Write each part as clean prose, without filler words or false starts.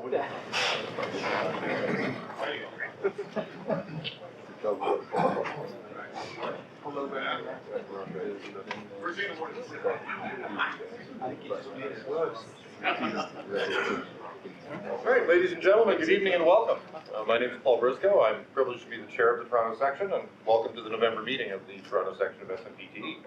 All right, ladies and gentlemen, good evening and welcome. My name is Paul Briscoe. I'm privileged to be the chair of the Toronto section, and welcome to the November meeting of the Toronto section of SMPTE.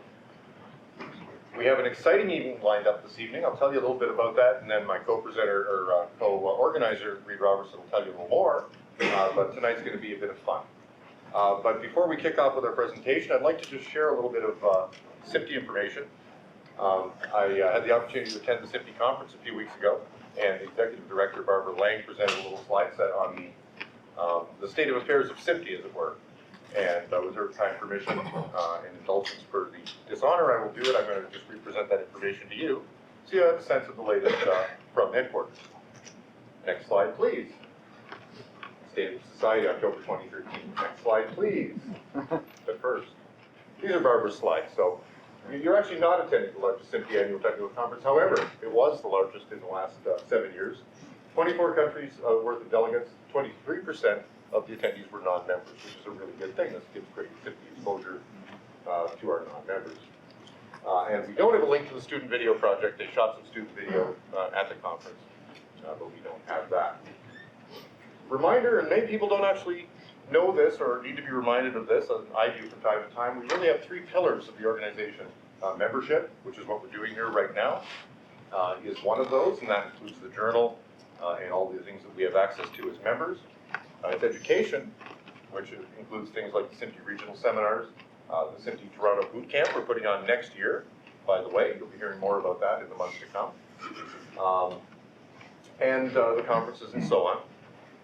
We have an exciting evening lined up this evening. I'll tell you a little bit about that, and then my co-presenter or co-organizer, Reed Robertson, will tell you a little more. But tonight's going to be a bit of fun. But before we kick off with our presentation, I'd like to just share a little bit of SMPTE information. I had the opportunity to attend the SMPTE conference a few weeks ago, and the executive director, Barbara Lang, presented a little slide set on the state of affairs of SMPTE, as it were. And with her kind permission and indulgence for the dishonor, I will do it. I'm going to just represent that information to you, so you have a sense of the latest from headquarters. Next slide, please. State of Society, October 2013. Next slide, please. But first, these are Barbara's slides. So you're actually not attending the largest SMPTE annual technical conference. However, it was the largest in the last 7 years. 24 countries worth of delegates, 23% of the attendees were non-members, which is a really good thing. This gives great SMPTE exposure to our non-members. And we don't have a link to the student video project. They shot some student video at the conference, but we don't have that. Reminder, and many people don't actually know this or need to be reminded of this, as I do from time to time, we really have 3 pillars of the organization. Membership, which is what we're doing here right now, is one of those, and that includes the journal and all the things that we have access to as members. It's education, which includes things like the SMPTE regional seminars, the SMPTE Toronto boot camp we're putting on next year, by the way. You'll be hearing more about that in the months to come. And the conferences and so on.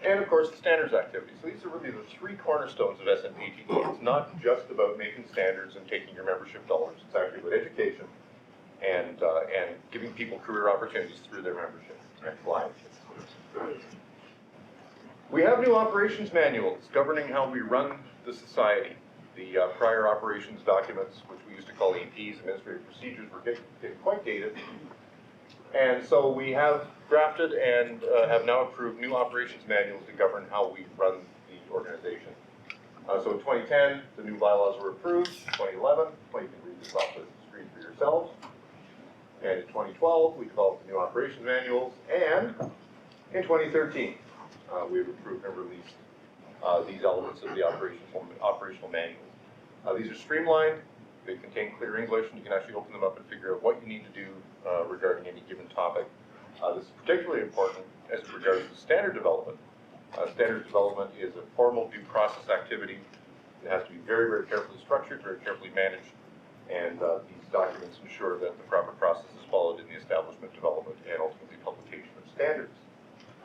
And of course the standards activities. So these are really the 3 cornerstones of SMPTE. It's not just about making standards and taking your membership dollars. It's actually about education and giving people career opportunities through their membership. Next slide. We have new operations manuals governing how we run the society. The prior operations documents, which we used to call APs, administrative procedures, were getting quite dated. And so we have drafted and have now approved new operations manuals to govern how we run the organization. So in 2010, the new bylaws were approved. 2011, well, you can read this off the screen for yourselves. And in 2012, we developed the new operations manuals. And in 2013, we've approved and released these elements of the operational manuals. These are streamlined. They contain clear English, and you can actually open them up and figure out what you need to do regarding any given topic. This is particularly important as it regards to standard development. Standard development is a formal due process activity. It has to be very, very carefully structured, very carefully managed, and these documents ensure that the proper process is followed in the establishment, development, and ultimately publication of standards.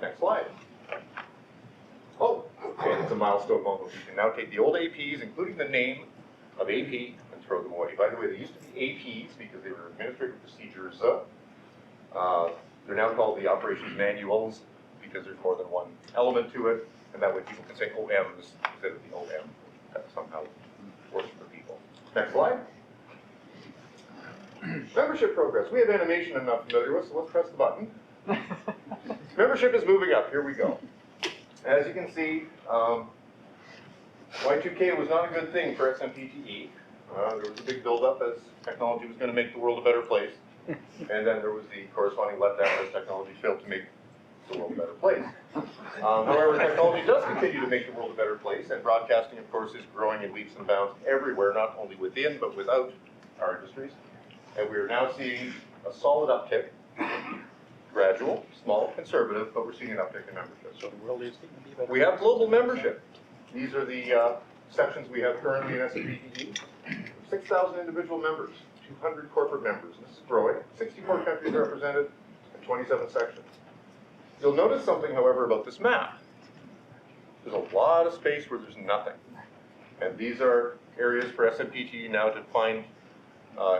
Next slide. Oh, and it's a milestone moment. You can now take the old APs, including the name of AP, and throw them away. By the way, they used to be APs because they were administrative procedures. They're now called the operations manuals because there's more than one element to it, and that way people can say OMs instead of the OM. That somehow works for people. Next slide. Membership progress. We have animation I'm not familiar with, so let's press the button. Membership is moving up. Here we go. As you can see, Y2K was not a good thing for SMPTE. There was a big buildup as technology was going to make the world a better place. And then there was the corresponding letdown as technology failed to make the world a better place. However, technology does continue to make the world a better place, and broadcasting, of course, is growing in leaps and bounds everywhere, not only within, but without our industries. And we are now seeing a solid uptick, gradual, small, conservative, but we're seeing an uptick in membership. So the world is going to be better. We have global membership. These are the sections we have currently in SMPTE. 6,000 individual members, 200 corporate members. This is growing. 64 countries represented, and 27 sections. You'll notice something, however, about this map. There's a lot of space where there's nothing. And these are areas for SMPTE now to find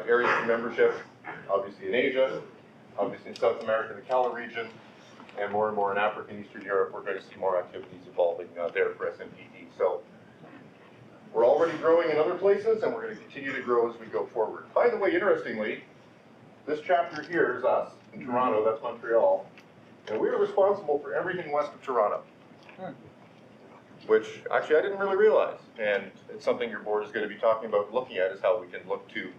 areas for membership, obviously in Asia, obviously in South America, the CALA region, and more in Africa and Eastern Europe. We're going to see more activities evolving there for SMPTE. So we're already growing in other places, and we're going to continue to grow as we go forward. By the way, interestingly, this chapter here is us in Toronto. That's Montreal. And we are responsible for everything west of Toronto. Which actually I didn't really realize. And it's something your board is going to be talking about, looking at, is how we can look to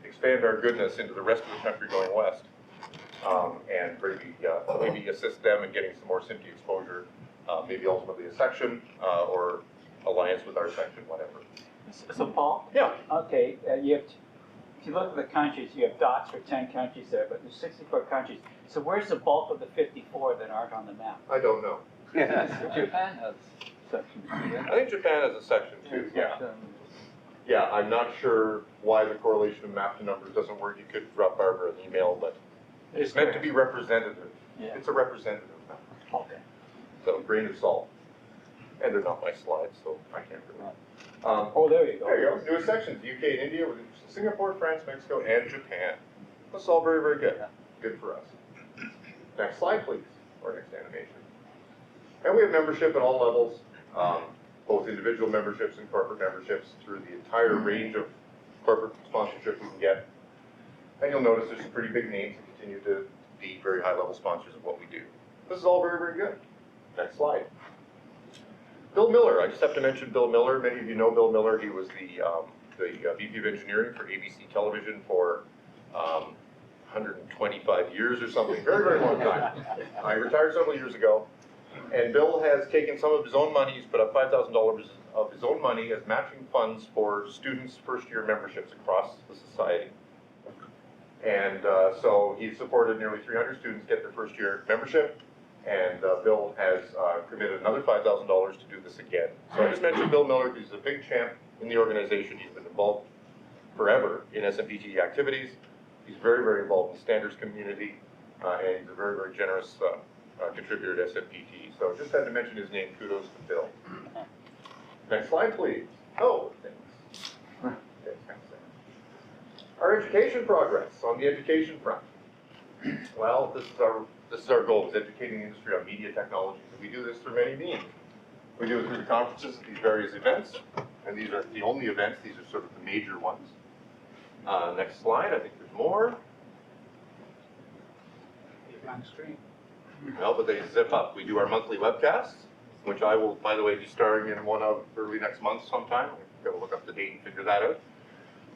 expand our goodness into the rest of the country going west. And maybe assist them in getting some more SMPTE exposure, maybe ultimately a section or alliance with our section, whatever. So Paul? Yeah. Okay, you have, if you look at the countries, you have dots for 10 countries there, but there's 64 countries. So where's the bulk of the 54 that aren't on the map? I don't know. Japan has sections. I think Japan has a section too, yeah. Yeah, I'm not sure why the correlation of map to numbers doesn't work. You could drop Barbara an email, but it's meant to be representative. Yeah. It's a representative map. Okay. So grain of salt. And they're not my slides, so I can't really. Oh, there you go. There you go. Newest sections, UK and India, with Singapore, France, Mexico, and Japan. That's all very, very good. Good for us. Next slide, please, or next animation. And we have membership at all levels, both individual memberships and corporate memberships through the entire range of corporate sponsorship we can get. And you'll notice there's some pretty big names that continue to be very high-level sponsors of what we do. This is all very, very good. Next slide. Bill Miller, I just have to mention Bill Miller. Many of you know Bill Miller. He was the VP of Engineering for ABC Television for 125 years or something, very, very long time. He retired several years ago. And Bill has taken some of his own money. He's put up $5,000 of his own money as matching funds for students' first-year memberships across the society. And so he's supported nearly 300 students get their first-year membership. And Bill has committed another $5,000 to do this again. So I just mentioned Bill Miller. He's a big champ in the organization. He's been involved forever in SMPTE activities. He's very, very involved in the standards community. And he's a very, very generous contributor to SMPTE. So just had to mention his name. Kudos to Bill. Next slide, please. Oh, thanks. Our education progress on the education front. Well, this is our goal, is educating the industry on media technologies. And we do this through many means. We do it through the conferences at these various events. And these are the only events. These are sort of the major ones. Next slide. I think there's more. Well, but they zip up. We do our monthly webcasts, which I will, by the way, be starring in one of early next month sometime. We've got to look up the date and figure that out.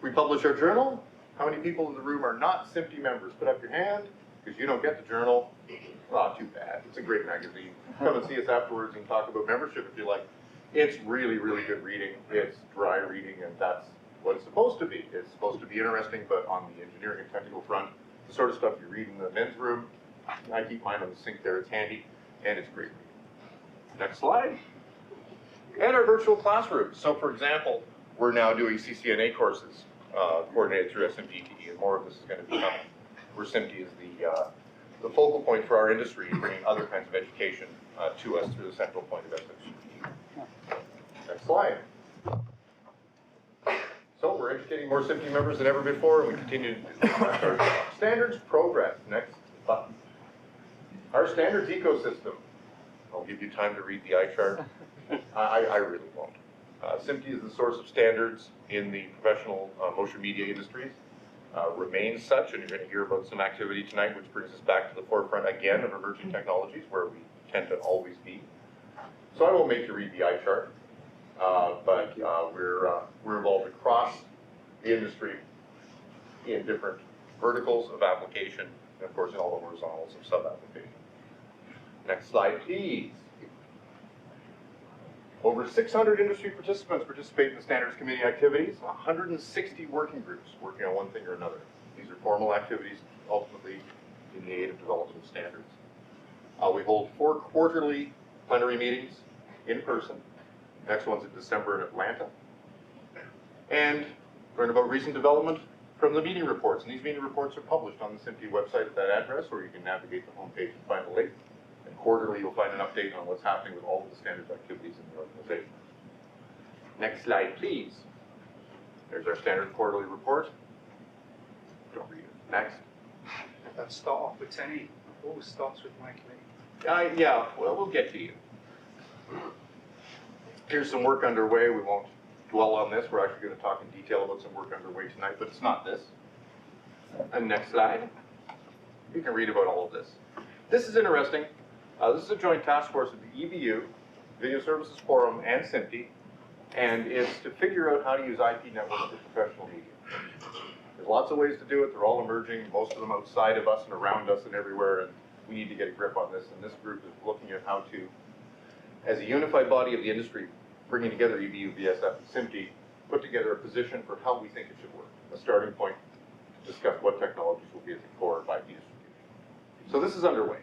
We publish our journal. How many people in the room are not SMPTE members? Put up your hand, because you don't get the journal. Oh, too bad. It's a great magazine. Come and see us afterwards and talk about membership if you like. It's really, really good reading. It's dry reading, and that's what it's supposed to be. It's supposed to be interesting, but on the engineering and technical front, the sort of stuff you read in the men's room. I keep mine on the sink there. It's handy, and it's great reading. Next slide. And our virtual classrooms. So, for example, we're now doing CCNA courses coordinated through SMPTE, and more of this is going to be coming. Where SMPTE is the focal point for our industry, bringing other kinds of education to us through the central point of SMPTE. Next slide. So we're educating more SMPTE members than ever before, and we continue to do that. Standards progress. Next button. Our standards ecosystem. I'll give you time to read the eye chart. I really won't. SMPTE is the source of standards in the professional motion media industries. Remains such, and you're going to hear about some activity tonight, which brings us back to the forefront again of emerging technologies, where we tend to always be. So I won't make you read the eye chart, but we're involved across the industry in different verticals of application, and of course in all the horizontals of sub-application. Next slide, please. Over 600 industry participants participate in the Standards Committee activities, 160 working groups working on one thing or another. These are formal activities, ultimately in the aid of development of standards. We hold 4 quarterly plenary meetings in person. Next one's in December in Atlanta. And learn about recent development from the meeting reports. And these meeting reports are published on the SMPTE website at that address, or you can navigate the homepage and find the link. And quarterly, you'll find an update on what's happening with all of the standards activities in the organization. Next slide, please. There's our standard quarterly report. Don't read it. Next. Let's start off with 10E. Always starts with my committee. Yeah, well, we'll get to you. Here's some work underway. We won't dwell on this. We're actually going to talk in detail about some work underway tonight, but it's not this. And next slide. You can read about all of this. This is interesting. This is a joint task force of the EBU, Video Services Forum, and SMPTE, and it's to figure out how to use IP networks for professional media. There's lots of ways to do it. They're all emerging, most of them outside of us and around us and everywhere, and we need to get a grip on this. And this group is looking at how to, as a unified body of the industry, bringing together EBU, VSF, and SMPTE, put together a position for how we think it should work, a starting point to discuss what technologies will be at the core of IP distribution. So this is underway.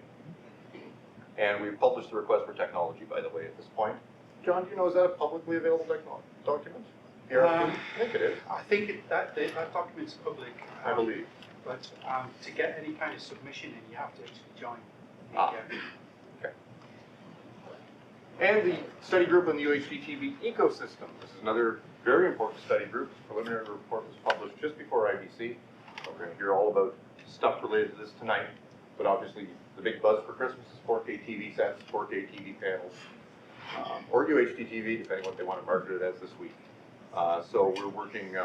And we've published the request for technology, by the way, at this point. John, do you know, is that a publicly available document? I think it is. I think that document's public. I believe. But to get any kind of submission in, you have to actually join. Okay. And the study group on the UHD-TV ecosystem. This is another very important study group. This preliminary report was published just before IBC. We're going to hear all about stuff related to this tonight. But obviously, the big buzz for Christmas is 4K TV sets, 4K TV panels, or UHD TV, depending what they want to market it as this week. So we're working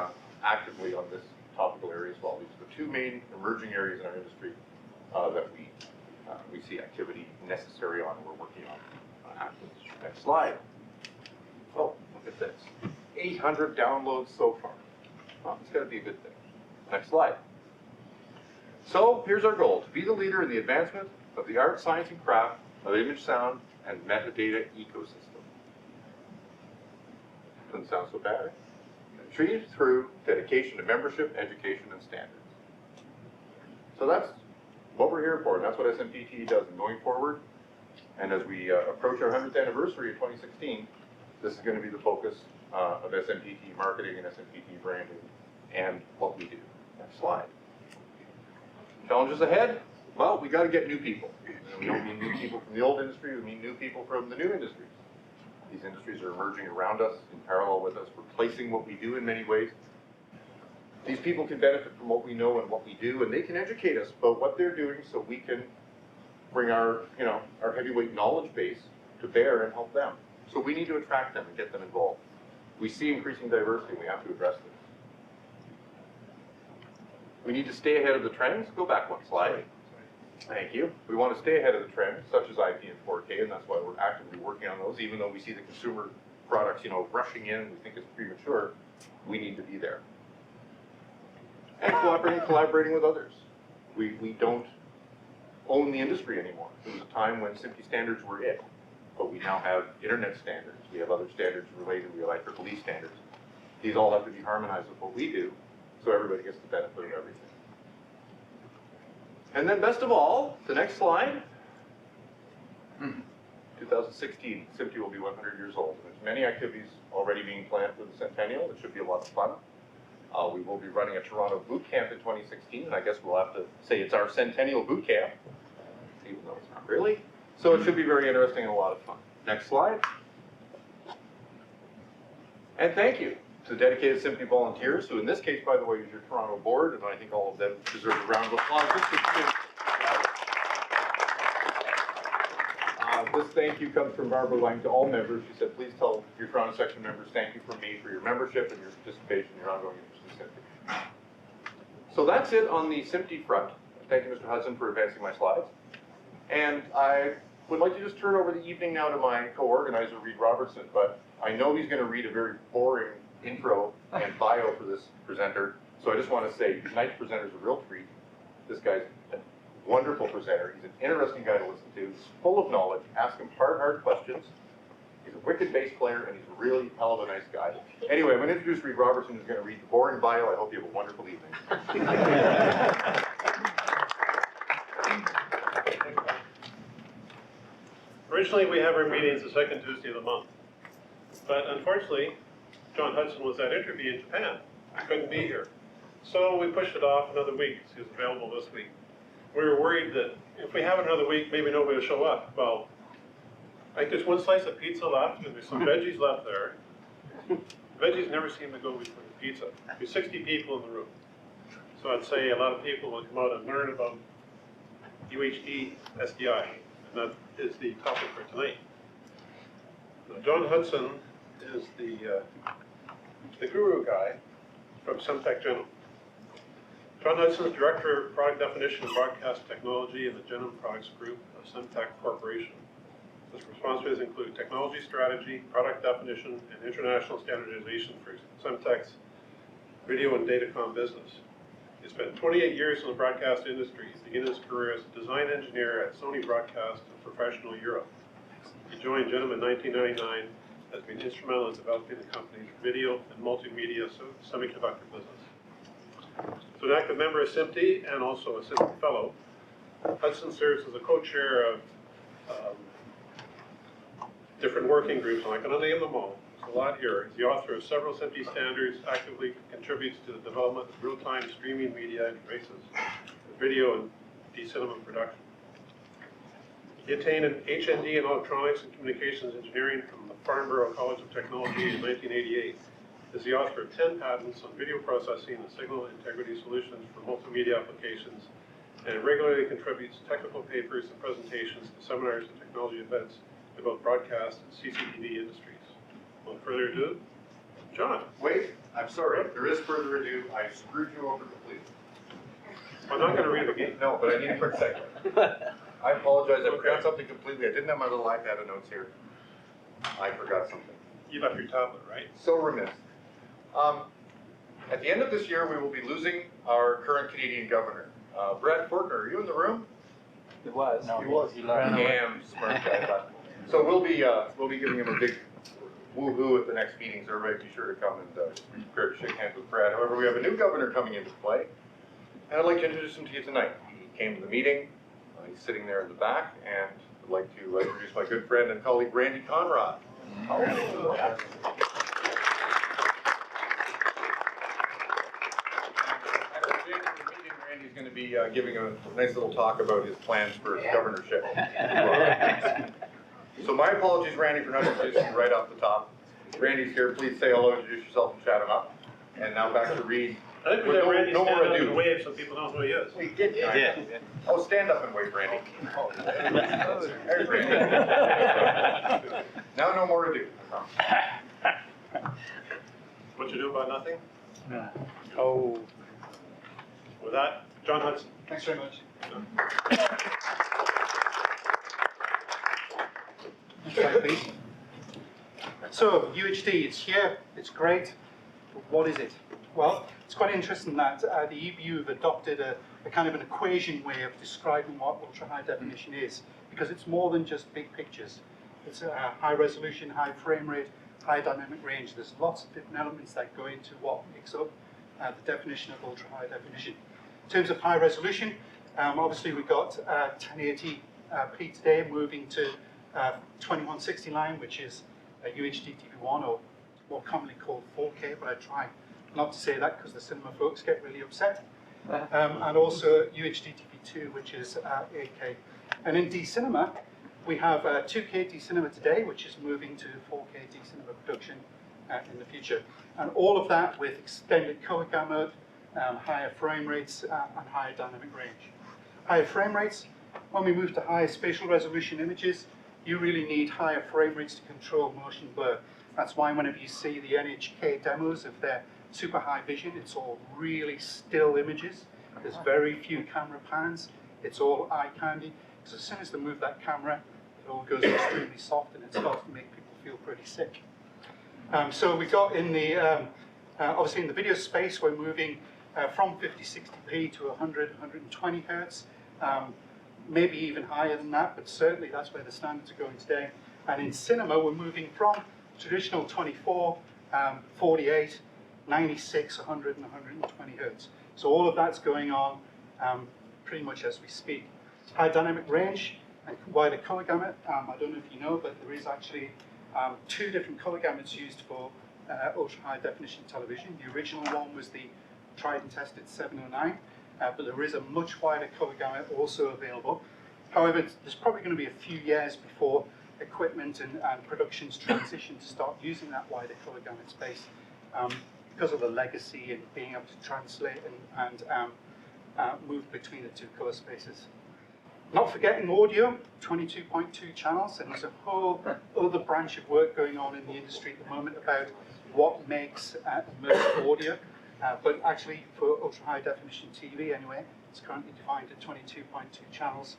actively on this topical area as well. These are the two main emerging areas in our industry that we see activity necessary on and we're working on actively. Next slide. Oh, look at this. 800 downloads so far. Well, it's got to be a good thing. Next slide. So here's our goal, to be the leader in the advancement of the art, science, and craft of image, sound, and metadata ecosystem. Doesn't sound so bad. Achieved through dedication to membership, education, and standards. So that's what we're here for, and that's what SMPTE does going forward. And as we approach our 100th anniversary in 2016, this is going to be the focus of SMPTE marketing and SMPTE branding and what we do. Next slide. Challenges ahead? Well, we got to get new people. We don't mean new people from the old industry, we mean new people from the new industries. These industries are emerging around us, in parallel with us, replacing what we do in many ways. These people can benefit from what we know and what we do, and they can educate us about what they're doing so we can bring our heavyweight knowledge base to bear and help them. So we need to attract them and get them involved. We see increasing diversity, and we have to address this. We need to stay ahead of the trends. Go back one slide. Thank you. We want to stay ahead of the trends, such as IP and 4K, and that's why we're actively working on those. Even though we see the consumer products, rushing in, we think it's premature, we need to be there. And collaborating with others. We don't own the industry anymore. There was a time when SMPTE standards were it, but we now have internet standards. We have other standards related. We have IEEE standards. These all have to be harmonized with what we do, so everybody gets the benefit of everything. And then best of all, the next slide, 2016, SMPTE will be 100 years old. There's many activities already being planned for the centennial. It should be a lot of fun. We will be running a Toronto boot camp in 2016, and I guess we'll have to say it's our centennial boot camp, even though it's not really. So it should be very interesting and a lot of fun. Next slide. And thank you to the dedicated SMPTE volunteers, who in this case, by the way, is your Toronto board, and I think all of them deserve a round of applause. This thank you comes from Barbara Lang to all members. She said, please tell your Toronto section members thank you from me for your membership and your participation in your ongoing interest in SMPTE. So that's it on the SMPTE front. Thank you, Mr. Hudson, for advancing my slides. And I would like to just turn over the evening now to my co-organizer, Reed Robertson, but I know he's going to read a very boring intro and bio for this presenter. So I just want to say, tonight's presenter is a real treat. This guy's a wonderful presenter. He's an interesting guy to listen to. He's full of knowledge. Ask him hard questions. He's a wicked bass player, and he's a really hell of a nice guy. Anyway, I'm going to introduce Reed Robertson, who's going to read the boring bio. I hope you have a wonderful evening. Originally, we have our meetings the second Tuesday of the month. But unfortunately, John Hudson was at interview in Japan. He couldn't be here. So we pushed it off another week. He was available this week. We were worried that if we have it another week, maybe nobody will show up. Well, I think there's one slice of pizza left, and there's some veggies left there. Veggies never seem to go before the pizza. There's 60 people in the room. So I'd say a lot of people will come out and learn about UHD SDI, and that is the topic for tonight. Now, John Hudson is the guru guy from Semtech General. John Hudson is Director of Product Definition and Broadcast Technology in the Genom Products Group of SMPTEE Corporation. His responsibilities include technology strategy, product definition, and international standardization for SMPTEE's video and datacom business. He spent 28 years in the broadcast industry, beginning his career as a design engineer at Sony Broadcast and Professional Europe. He joined Genom in 1999, has been instrumental in developing the company's video and multimedia semiconductor business. So an active member of SMPTE and also a SMPTE Fellow, Hudson serves as a co-chair of different working groups. I'm not going to name them all. There's a lot here. He's the author of several SMPTE standards, actively contributes to the development of real-time streaming media interfaces, video and cinema production. He attained an HND in Electronics and Communications Engineering from the Farnborough College of Technology in 1988. Is the author of 10 patents on video processing and signal integrity solutions for multimedia applications, and regularly contributes technical papers and presentations to seminars and technology events about broadcast and CCTV industries. Without further ado, John. Wait, I'm sorry, there is further ado. I screwed you over completely. I'm not going to read it again. No, but I need a quick second. I apologize, I forgot something completely. I didn't have my little iPad of notes here. I forgot something. You left your tablet, right? So remiss. At the end of this year, we will be losing our current Canadian governor. Brad Fortner, are you in the room? It was. No, He was. he ran away. Damn smart guy. So we'll be giving him a big woo-hoo at the next meeting, so everybody be sure to come and be prepared to shake hands with Brad. However, we have a new governor coming into play, and I'd like to introduce him to you tonight. He came to the meeting, he's sitting there in the back, and I'd like to introduce my good friend and colleague, Randy Conrad. Randy's going to be giving a nice little talk about his plans for his governorship. So my apologies, Randy, for not introducing you right off the top. Randy's here. Please say hello, introduce yourself, and chat him up. And now back to Reed. I think we With got Randy no more stand up ado. and wave so people know who he is. We did. Oh, stand up and wave, Randy. There's Randy. Now no more ado. What you do about nothing? Oh. With that, John Hudson. Thanks very much. Next slide, please. So, UHD, it's here, it's great, but what is it? Well, it's quite interesting that the EBU have adopted a kind of an equation way of describing what ultra-high definition is, because it's more than just big pictures. It's a high resolution, high frame rate, high dynamic range. There's lots of different elements that go into what makes up the definition of ultra-high definition. In terms of high resolution, obviously we've got 1080p today, moving to 2160 line, which is UHD TV1, or more commonly called 4K, but I try not to say that because the cinema folks get really upset. And also UHD TV2, which is 8K. And in D-Cinema, we have 2K D-Cinema today, which is moving to 4K D-Cinema production in the future. And all of that with extended color gamut, higher frame rates, and higher dynamic range. Higher frame rates, when we move to higher spatial resolution images, you really need higher frame rates to control motion blur. That's why whenever you see the NHK demos of their super high vision, it's all really still images. There's very few camera pans. It's all eye candy. Because as soon as they move that camera, it all goes extremely soft and it starts to make people feel pretty sick. So we got in the, obviously in the video space, we're moving from 50-60p to 100, 120 hertz. Maybe even higher than that, but certainly that's where the standards are going today. And in cinema, we're moving from traditional 24, 48, 96, 100, and 120 hertz. So all of that's going on pretty much as we speak. High dynamic range and wider color gamut. I don't know if you know, but there is actually two different color gamuts used for ultra high definition television. The original one was the tried and tested 709. But there is a much wider color gamut also available. However, there's probably going to be a few years before equipment and productions transition to start using that wider color gamut space because of the legacy and being able to translate and move between the two color spaces. Not forgetting audio, 22.2 channels, and there's a whole other branch of work going on in the industry at the moment about what makes immersive audio. But actually, for ultra-high definition TV anyway, it's currently defined at 22.2 channels.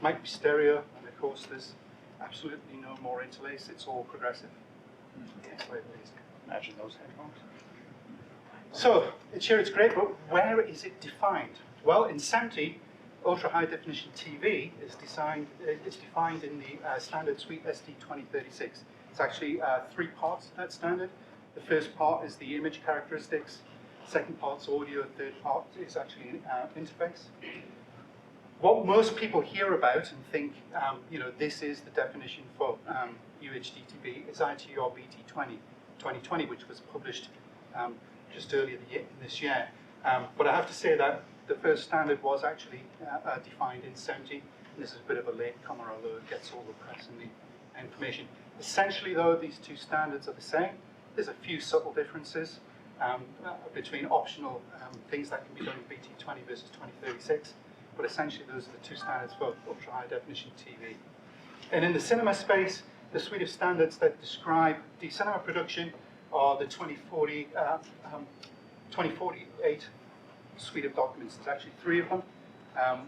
Might be stereo, and of course there's absolutely no more interlace, it's all progressive. Next slide, please. Imagine those headphones. So, it's here, it's great, but where is it defined? Well, in SMPTE, ultra-high definition TV is defined in the standard suite SD2036. It's actually 3 parts of that standard. The first part is the image characteristics, second part's audio, third part is actually interface. What most people hear about and think, this is the definition for UHD TV is ITR BT 2020, which was published just earlier this year. But I have to say that the first standard was actually defined in SMPTE, and this is a bit of a latecomer, although it gets all the press and the information. Essentially, though, these 2 standards are the same. There's a few subtle differences between optional things that can be done in BT 20 versus 2036, but essentially those are the 2 standards for ultra-high definition TV. And in the cinema space, the suite of standards that describe the cinema production are the 2048 suite of documents. There's actually 3 of them,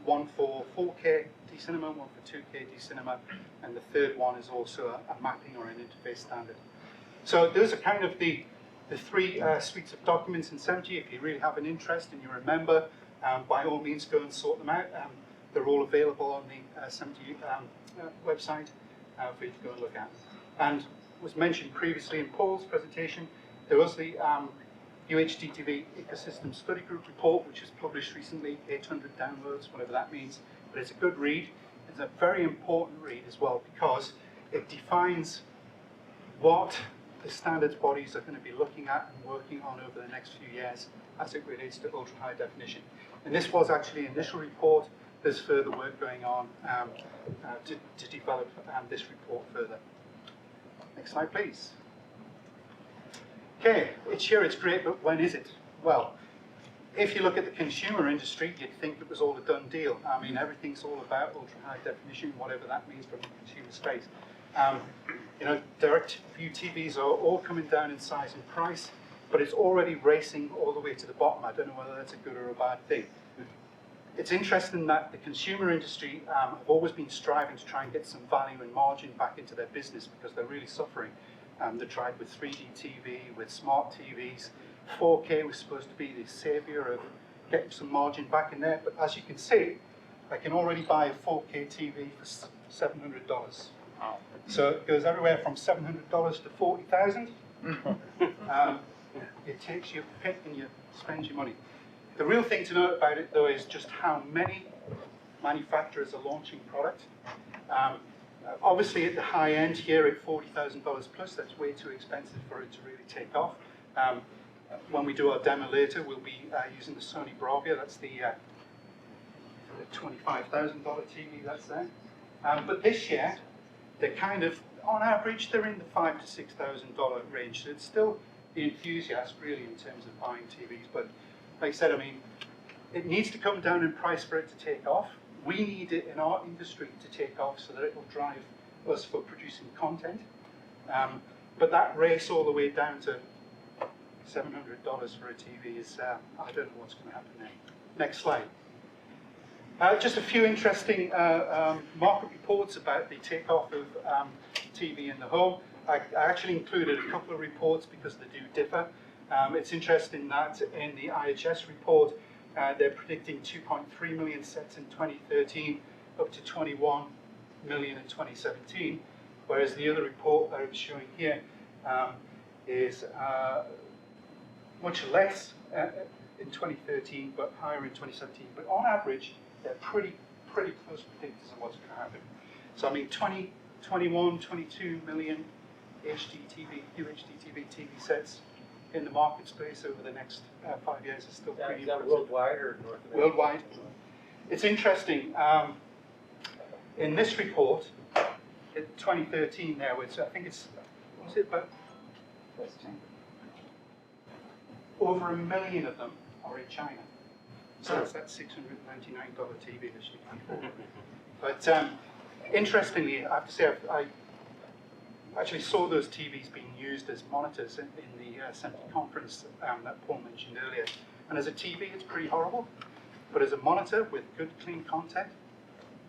one for 4K D-Cinema, one for 2K D-Cinema, and the third one is also a mapping or an interface standard. So those are kind of the 3 suites of documents in SMPTE. If you really have an interest and you remember, by all means go and sort them out. They're all available on the SMPTE website for you to go and look at. And was mentioned previously in Paul's presentation, there was the UHD TV Ecosystem Study Group report, which was published recently, 800 downloads, whatever that means. But it's a good read. It's a very important read as well, because it defines what the standards bodies are going to be looking at and working on over the next few years as it relates to ultra-high definition. And this was actually an initial report. There's further work going on to develop this report further. Next slide, please. Okay, it's here, it's great, but when is it? Well, if you look at the consumer industry, you'd think it was all a done deal. I mean, everything's all about ultra-high definition, whatever that means from the consumer space. Direct view TVs are all coming down in size and price, but it's already racing all the way to the bottom. I don't know whether that's a good or a bad thing. It's interesting that the consumer industry have always been striving to try and get some value and margin back into their business because they're really suffering. They tried with 3D TV, with smart TVs. 4K was supposed to be the savior of getting some margin back in there, but as you can see, I can already buy a 4K TV for $700. So it goes everywhere from $700 to $40,000. It takes your pick and you spend your money. The real thing to note about it, though, is just how many manufacturers are launching product. Obviously, at the high end here at $40,000 plus, that's way too expensive for it to really take off. When we do our demo later, we'll be using the Sony Bravia. That's the $25,000 TV that's there. But this year, they're kind of, on average, they're in the $5,000 to $6,000 range. So it's still the enthusiast, really, in terms of buying TVs. But like I said, I mean, it needs to come down in price for it to take off. We need it in our industry to take off so that it will drive us for producing content. But that race all the way down to $700 for a TV is, I don't know what's going to happen there. Next slide. Just a few interesting market reports about the takeoff of TV in the home. I actually included a couple of reports because they do differ. It's interesting that in the IHS report, they're predicting 2.3 million sets in 2013, up to 21 million in 2017, whereas the other report that I'm showing here is much less in 2013, but higher in 2017. But on average, they're pretty close predictors of what's going to happen. So I mean, 21, 22 million UHD TV sets in the market space over the next 5 years is still pretty impressive. Worldwide or North America? Worldwide. It's interesting. In this report, in 2013 there, which I think it's, what was it, about over 1 million of them are in China. So that's that $699 TV that she paid for. But interestingly, I have to say, I actually saw those TVs being used as monitors in the SMPTE conference that Paul mentioned earlier. And as a TV, it's pretty horrible. But as a monitor with good, clean content,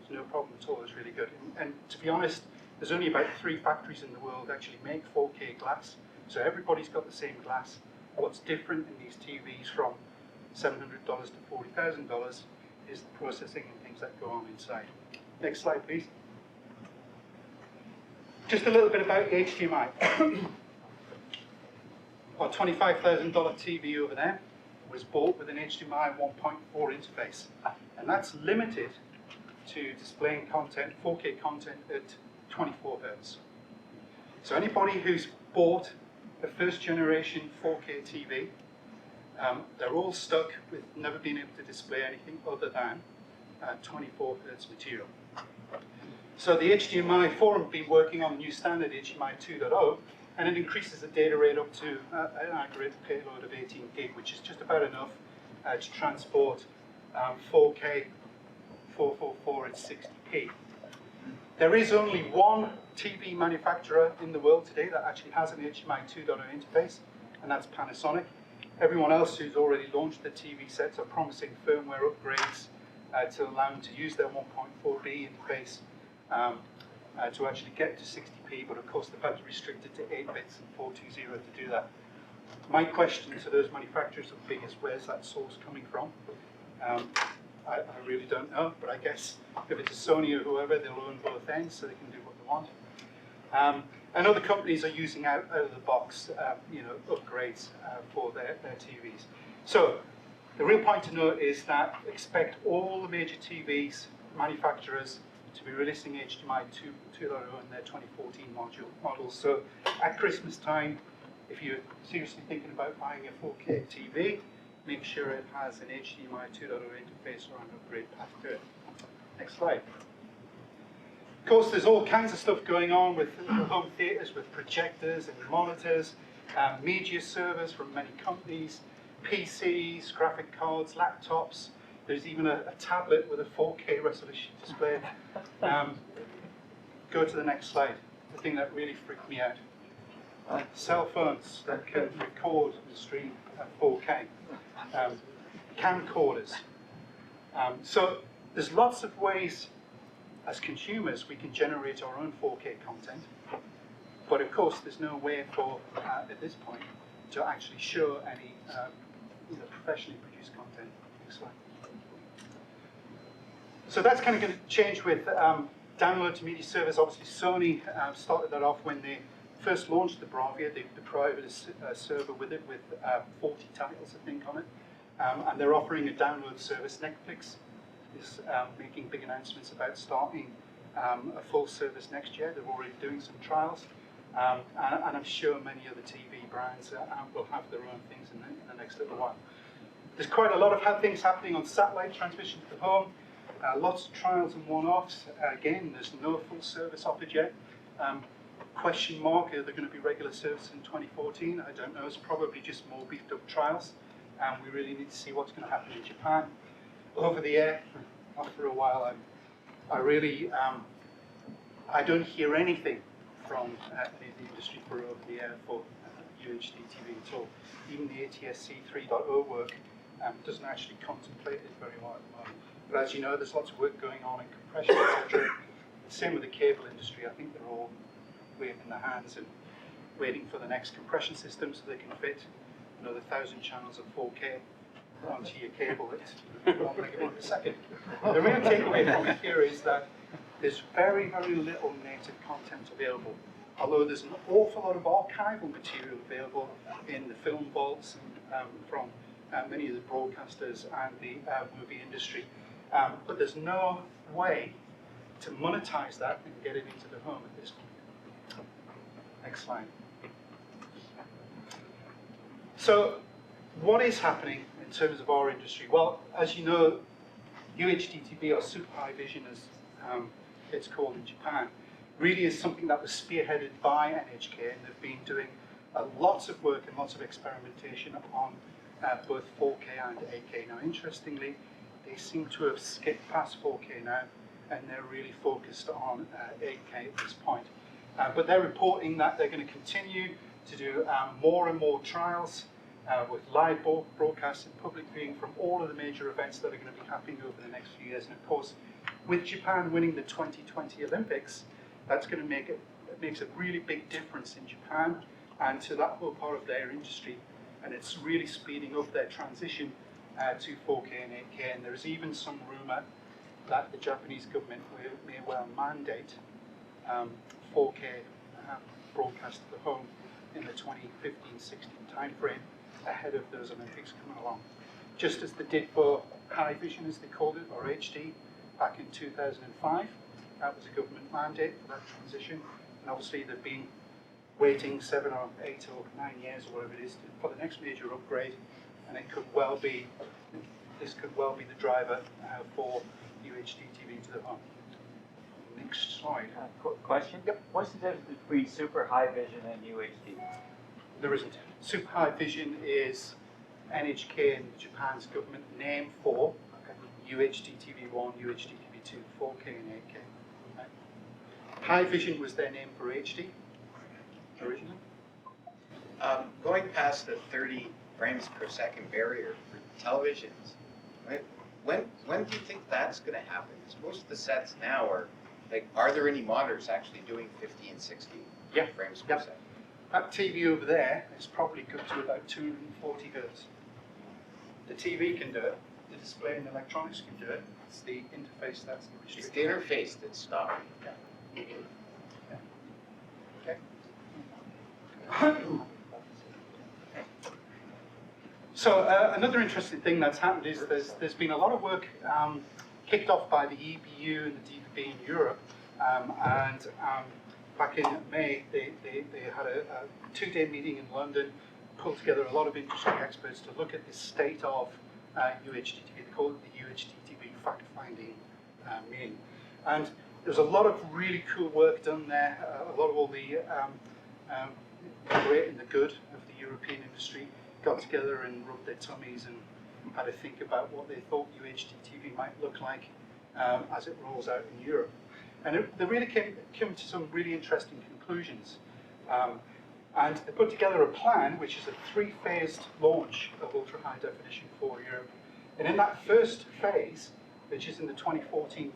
there's no problem at all. It's really good. And to be honest, there's only about 3 factories in the world that actually make 4K glass. So everybody's got the same glass. What's different in these TVs from $700 to $40,000 is the processing and things that go on inside. Next slide, please. Just a little bit about HDMI. Our $25,000 TV over there was bought with an HDMI 1.4 interface. And that's limited to displaying content, 4K content at 24 Hertz. So anybody who's bought a first generation 4K TV, they're all stuck with never being able to display anything other than 24 Hertz material. So the HDMI forum have been working on the new standard HDMI 2.0, and it increases the data rate up to an aggregate payload of 18 gig, which is just about enough to transport 4K 444 at 60p. There is only one TV manufacturer in the world today that actually has an HDMI 2.0 interface, and that's Panasonic. Everyone else who's already launched the TV sets are promising firmware upgrades to allow them to use their 1.4B interface to actually get to 60p, but of course they've had to restrict it to 8 bits and 420 to do that. My question to those manufacturers would be is, where's that source coming from? I really don't know, but I guess if it's a Sony or whoever, they'll own both ends so they can do what they want. And other companies are using out of the box upgrades for their TVs. So the real point to note is that expect all the major TVs manufacturers to be releasing HDMI 2.0 in their 2014 models. So at Christmas time, if you're seriously thinking about buying a 4K TV, make sure it has an HDMI 2.0 interface or an upgrade path to it. Next slide. Of course, there's all kinds of stuff going on with home theaters, with projectors and monitors, media servers from many companies, PCs, graphic cards, laptops. There's even a tablet with a 4K resolution display. Go to the next slide. The thing that really freaked me out. Cell phones that can record and stream at 4K. Camcorders. So there's lots of ways as consumers we can generate our own 4K content. But of course there's no way for, at this point, to actually show any professionally produced content. Next slide. So that's kind of going to change with download to media servers. Obviously Sony started that off when they first launched the Bravia. They provided a server with it with 40 titles, I think, on it. And they're offering a download service. Netflix is making big announcements about starting a full service next year. They're already doing some trials. And I'm sure many other TV brands will have their own things in the next little while. There's quite a lot of things happening on satellite transmission to the home. Lots of trials and one-offs. Again, there's no full service offered yet. Question mark, are there going to be regular service in 2014? I don't know. It's probably just more beefed up trials. And we really need to see what's going to happen in Japan. Over the air, after a while, I don't hear anything from any of the industry for over the air for UHD TV at all. Even the ATSC 3.0 work doesn't actually contemplate it very well at the moment. But as you know, there's lots of work going on in compression, etc. Same with the cable industry. I think they're all waving their hands and waiting for the next compression system so they can fit another 1,000 channels of 4K onto your cable. I'll bring it in a second. The real takeaway from it here is that there's very, very little native content available. Although there's an awful lot of archival material available in the film vaults from many of the broadcasters and the movie industry. But there's no way to monetize that and get it into the home at this point. Next slide. So what is happening in terms of our industry? Well, as you know, UHD-TV, or Super High Vision as it's called in Japan, really is something that was spearheaded by NHK, and they've been doing lots of work and lots of experimentation on both 4K and 8K. Now, interestingly, they seem to have skipped past 4K now, and they're really focused on 8K at this point. But they're reporting that they're going to continue to do more and more trials with live broadcasts and public viewing from all of the major events that are going to be happening over the next few years. And of course, with Japan winning the 2020 Olympics, that's going to it makes a really big difference in Japan and to that whole part of their industry. And it's really speeding up their transition to 4K and 8K. And there's even some rumor that the Japanese government may well mandate 4K broadcast to the home in the 2015-16 timeframe ahead of those Olympics coming along. Just as they did for high vision, as they called it, or HD, back in 2005. That was a government mandate for that transition. And obviously they've been waiting 7 or 8 or 9 years or whatever it is for the next major upgrade. And this could well be the driver for UHD TV to the home. Next slide. Question? Yep. What's the difference between super high vision and UHD? There isn't. Super high vision is NHK and Japan's government name for UHD TV1, UHD TV2, 4K and 8K. Right. High vision was their name for HD originally. Going past the 30 frames per second barrier for televisions, right? When do you think that's going to happen? Because most of the sets now are there any monitors actually doing 50 and 60 frames per second? That TV over there is probably good to about 240 hertz. The TV can do it. The display and electronics can do it. It's the interface that's the It's restriction. the interface that's stopping. Okay. So another interesting thing that's happened is there's been a lot of work kicked off by the EBU and the DVB in Europe, and back in May they had a 2-day meeting in London, pulled together a lot of industry experts to look at the state of UHD TV. They call it the UHD TV fact-finding meeting, and there's a lot of really cool work done there. A lot of all the great and the good of the European industry got together and rubbed their tummies and had to think about what they thought UHD TV might look like as it rolls out in Europe. And they really came to some really interesting conclusions. And they put together a plan, which is a 3-phased launch of ultra-high definition for Europe. And in that first phase, which is in the 2014-15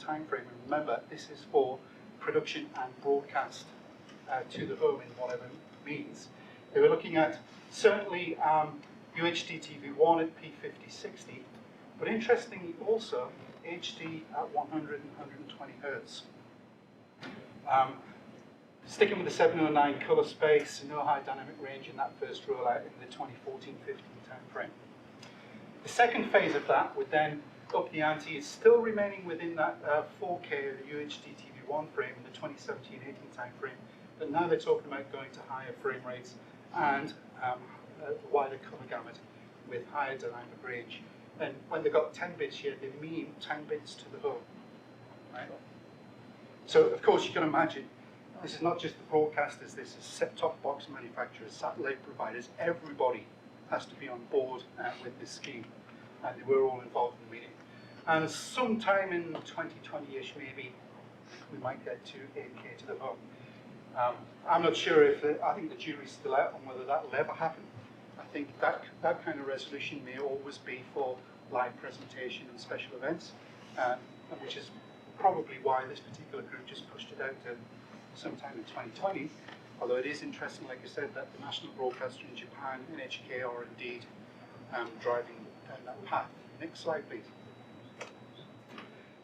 timeframe, and remember, this is for production and broadcast to the home in whatever means. They were looking at certainly UHD TV1 at P50/60, but interestingly also HD at 100 and 120 hertz. Sticking with the 709 color space, no high dynamic range in that first rollout in the 2014-15 timeframe. The second phase of that would then up the ante. It's still remaining within that 4K or the UHD TV1 frame in the 2017-18 timeframe, but now they're talking about going to higher frame rates and a wider color gamut with higher dynamic range. And when they got 10 bits here, they mean 10 bits to the home. Right? So of course you can imagine, this is not just the broadcasters, this is set-top box manufacturers, satellite providers, everybody has to be on board with this scheme. And they were all involved in the meeting. And sometime in 2020-ish maybe, we might get to 8K to the home. I'm not sure if, I think the jury's still out on whether that will ever happen. I think that kind of resolution may always be for live presentation and special events, which is probably why this particular group just pushed it out to sometime in 2020. Although it is interesting, like I said, that the national broadcaster in Japan, NHK, are indeed driving down that path. Next slide, please.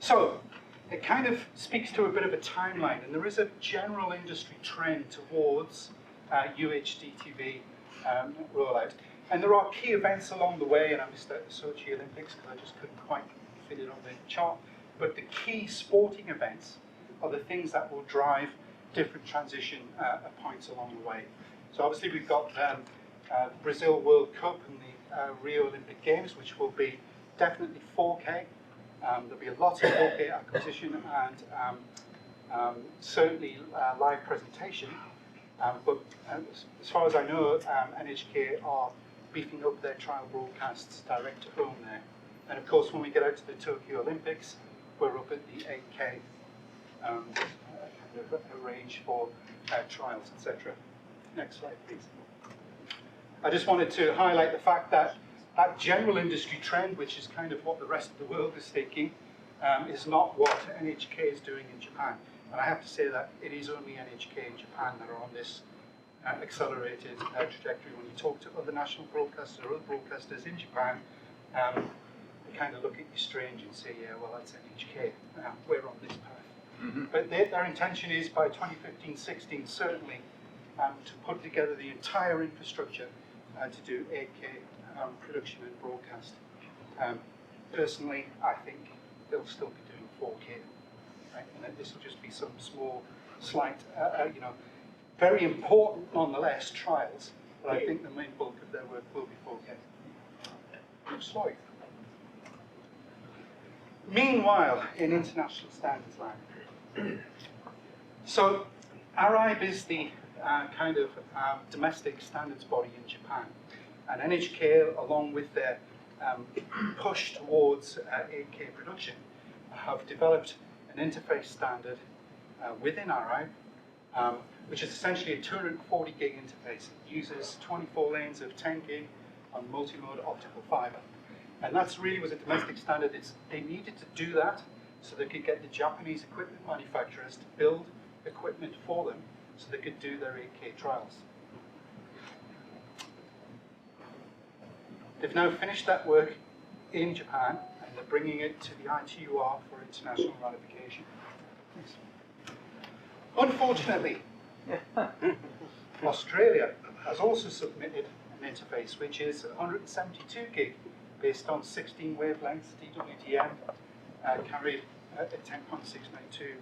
So, it kind of speaks to a bit of a timeline, and there is a general industry trend towards UHD TV rollout. And there are key events along the way, and I missed out the Sochi Olympics because I just couldn't quite fit it on the chart. But the key sporting events are the things that will drive different transition points along the way. So obviously we've got Brazil World Cup and the Rio Olympic Games, which will be definitely 4K. There'll be a lot of 4K acquisition and certainly live presentation. But as far as I know, NHK are beefing up their trial broadcasts direct to home there. And of course, when we get out to the Tokyo Olympics, we're up at the 8K of range for trials, etc. Next slide, please. I just wanted to highlight the fact that that general industry trend, which is kind of what the rest of the world is thinking, is not what NHK is doing in Japan. And I have to say that it is only NHK in Japan that are on this accelerated trajectory. When you talk to other national broadcasters or other broadcasters in Japan, they kind of look at you strange and say, yeah, well, that's NHK. We're on this path. But their intention is by 2015-16, certainly, to put together the entire infrastructure to do 8K production and broadcast. Personally, I think they'll still be doing 4K. Right? And then this will just be some small, slight, very important nonetheless trials, but I think the main bulk of their work will be 4K. Next slide. Meanwhile, in international standards land. So, ARIBE is the kind of domestic standards body in Japan. And NHK, along with their push towards 8K production, have developed an interface standard within ARIBE, which is essentially a 240 gig interface. It uses 24 lanes of 10 gig on multi-mode optical fiber. And that's really was a domestic standard. They needed to do that so they could get the Japanese equipment manufacturers to build equipment for them so they could do their 8K trials. They've now finished that work in Japan and they're bringing it to the ITUR for international ratification. Unfortunately, Australia has also submitted an interface which is 172 gig based on 16 wavelengths DWDM carried at 10.692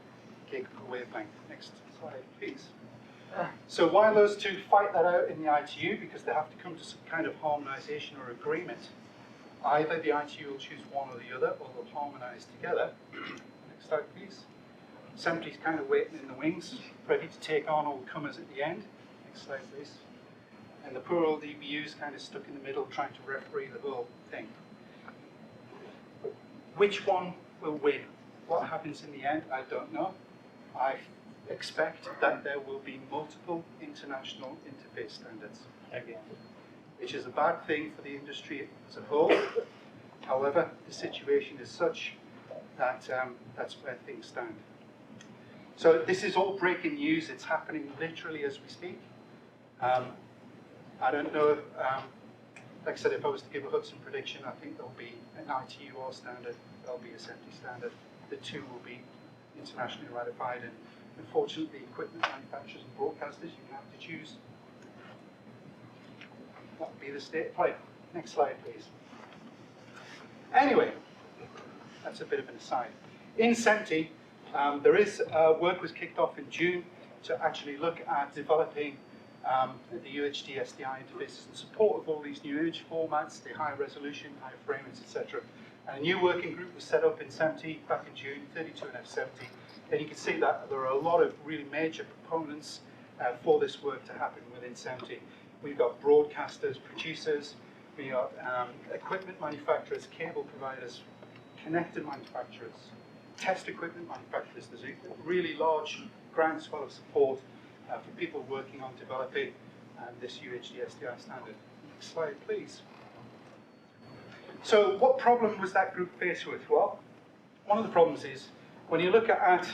gig per wavelength. Next slide, please. So while those two fight that out in the ITU because they have to come to some kind of harmonization or agreement, either the ITU will choose one or the other, or they'll harmonize together. Next slide, please. SMPTE is kind of waiting in the wings, ready to take on all comers at the end. Next slide, please. And the poor old EBU is kind of stuck in the middle, trying to referee the whole thing. Which one will win? What happens in the end, I don't know. I expect that there will be multiple international interface standards again, which is a bad thing for the industry as a whole. However, the situation is such that that's where things stand. So this is all breaking news. It's happening literally as we speak. I don't know, like I said, if I was to give a Hudson prediction, I think there'll be an ITUR standard, there'll be a SMPTE standard. The two will be internationally ratified, and unfortunately, equipment manufacturers and broadcasters, you can have to choose. That would be the state of play. Next slide, please. Anyway, that's a bit of an aside. In SMPTE, there is work was kicked off in June to actually look at developing the UHD SDI interfaces in support of all these new image formats, the high resolution, high frame rates, etc. And a new working group was set up in SMPTE back in June, 32 and F70. And you can see that there are a lot of really major proponents for this work to happen within SMPTE. We've got broadcasters, producers, we got equipment manufacturers, cable providers, connector manufacturers, test equipment manufacturers. There's a really large groundswell of support for people working on developing this UHD SDI standard. Next slide, please. So what problem was that group faced with? Well, one of the problems is when you look at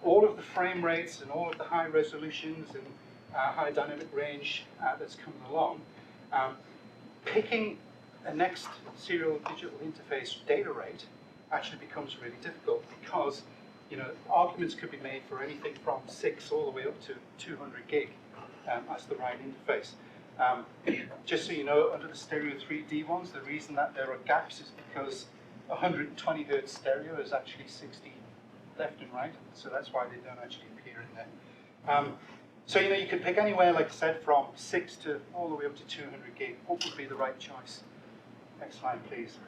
all of the frame rates and all of the high resolutions and high dynamic range that's coming along, picking a next serial digital interface data rate actually becomes really difficult because arguments could be made for anything from 6 all the way up to 200 gig as the right interface. Just so you know, under the stereo 3D ones, the reason that there are gaps is because 120 hertz stereo is actually 60 left and right, so that's why they don't actually appear in there. So you could pick anywhere, like I said, from 6 to all the way up to 200 gig. What would be the right choice? Next slide, please.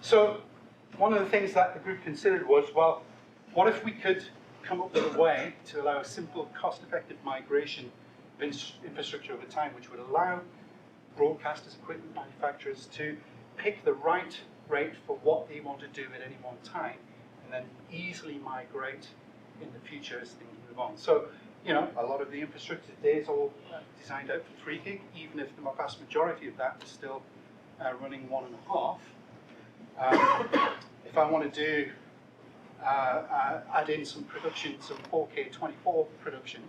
So one of the things that the group considered was, well, what if we could come up with a way to allow a simple, cost-effective migration of infrastructure over time, which would allow broadcasters, equipment manufacturers to pick the right rate for what they want to do at any one time, and then easily migrate in the future as things move on. So, you know, a lot of the infrastructure today is all designed out for 3 gig, even if the vast majority of that is still running 1.5. If I want to do add in some production, some 4K 24 production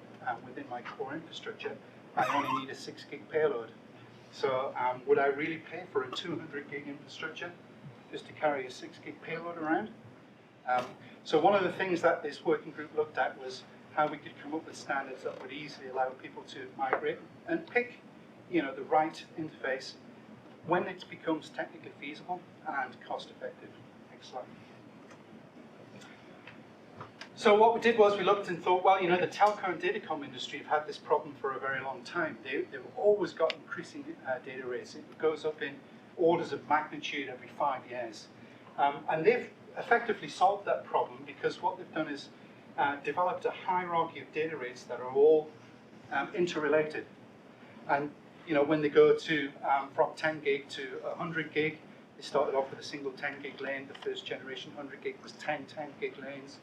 within my core infrastructure, I only need a 6 gig payload. So would I really pay for a 200 gig infrastructure just to carry a 6 gig payload around? So one of the things that this working group looked at was how we could come up with standards that would easily allow people to migrate and pick, you know, the right interface when it becomes technically feasible and cost effective. Next slide. So what we did was we looked and thought, well, you know, the telco and datacom industry have had this problem for a very long time. They've always got increasing data rates. It goes up in orders of magnitude every 5 years. And they've effectively solved that problem because what they've done is developed a hierarchy of data rates that are all interrelated. And, you know, when they go to from 10 gig to 100 gig, they started off with a single 10 gig lane. The first generation 100 gig was 10 gig lanes.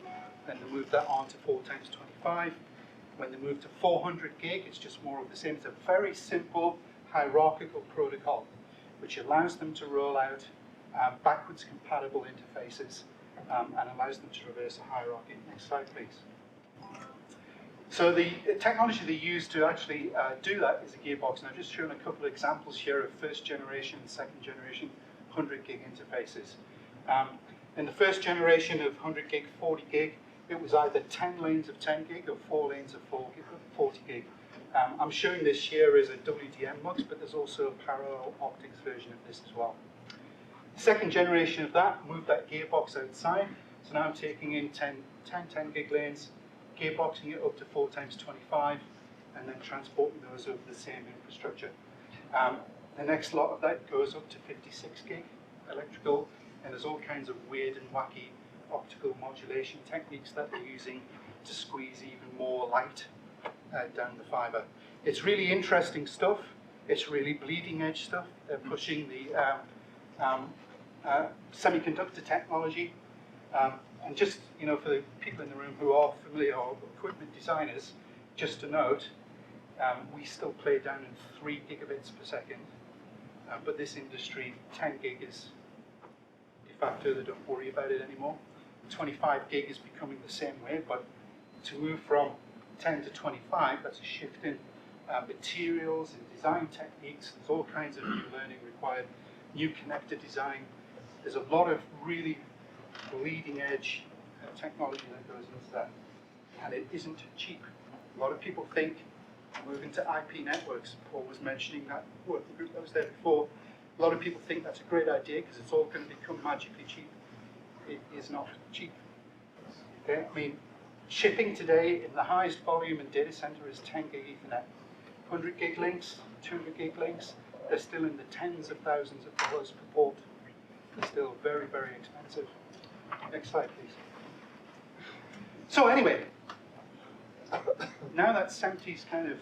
Then they moved that on to 4 times 25. When they moved to 400 gig, it's just more of the same. It's a very simple hierarchical protocol, which allows them to roll out backwards compatible interfaces and allows them to traverse a hierarchy. Next slide, please. So the technology they use to actually do that is a gearbox. And I've just shown a couple of examples here of first generation and second generation 100 gig interfaces. In the first generation of 100 gig, 40 gig, it was either 10 lanes of 10 gig or 4 lanes of 40 gig. I'm showing this here as a WDM mux, but there's also a parallel optics version of this as well. The second generation of that moved that gearbox outside. So now I'm taking in 10 gig lanes, gearboxing it up to 4 times 25, and then transporting those over the same infrastructure. The next lot of that goes up to 56 gig electrical, and there's all kinds of weird and wacky optical modulation techniques that they're using to squeeze even more light down the fiber. It's really interesting stuff. It's really bleeding edge stuff. They're pushing the semiconductor technology. And just, you know, for the people in the room who are familiar or equipment designers, just to note, we still play down in 3 gigabits per second. But this industry, 10 gig is de facto, they don't worry about it anymore. 25 gig is becoming the same way, but to move from 10 to 25, that's a shift in materials and design techniques. There's all kinds of new learning required, new connector design. There's a lot of really bleeding edge technology that goes into that, and it isn't cheap. A lot of people think moving to IP networks. Paul was mentioning that working group that was there before. A lot of people think that's a great idea because it's all going to become magically cheap. It is not cheap. Okay? I mean, shipping today in the highest volume in data center is 10 gig Ethernet. 100 gig links, 200 gig links, they're still in the tens of thousands of dollars per port. They're still very, very expensive. Next slide, please. So anyway, now that SMPTE's kind of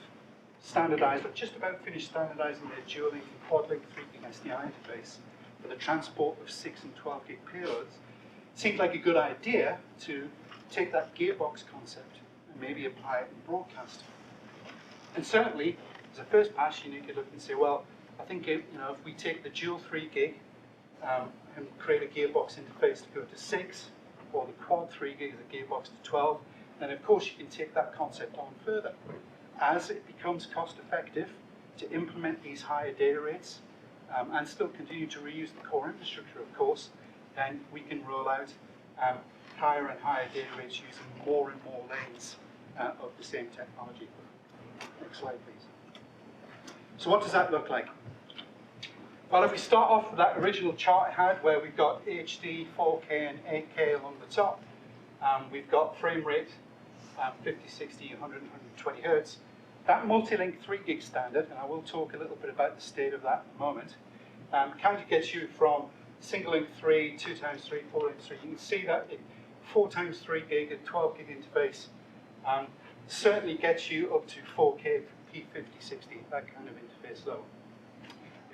standardized, or just about finished standardizing their dual link and quad link 3 gig SDI interface for the transport of 6 and 12 gig payloads, it seemed like a good idea to take that gearbox concept and maybe apply it in broadcast. And certainly, as a first pass, you need to look and say, well, I think if we take the dual 3 gig and create a gearbox interface to go to 6, or the quad 3 gig as a gearbox to 12, then of course you can take that concept on further. As it becomes cost effective to implement these higher data rates and still continue to reuse the core infrastructure, of course, then we can roll out higher and higher data rates using more and more lanes of the same technology. Next slide, please. So what does that look like? Well, if we start off with that original chart I had where we've got HD, 4K and 8K along the top, we've got frame rate 50, 60, 100, 120 hertz. That multi-link 3 gig standard, and I will talk a little bit about the state of that in a moment, kind of gets you from single link 3, 2 times 3, 4 times 3. You can see that 4 times 3 gig and 12 gig interface certainly gets you up to 4K P50, 60, that kind of interface level.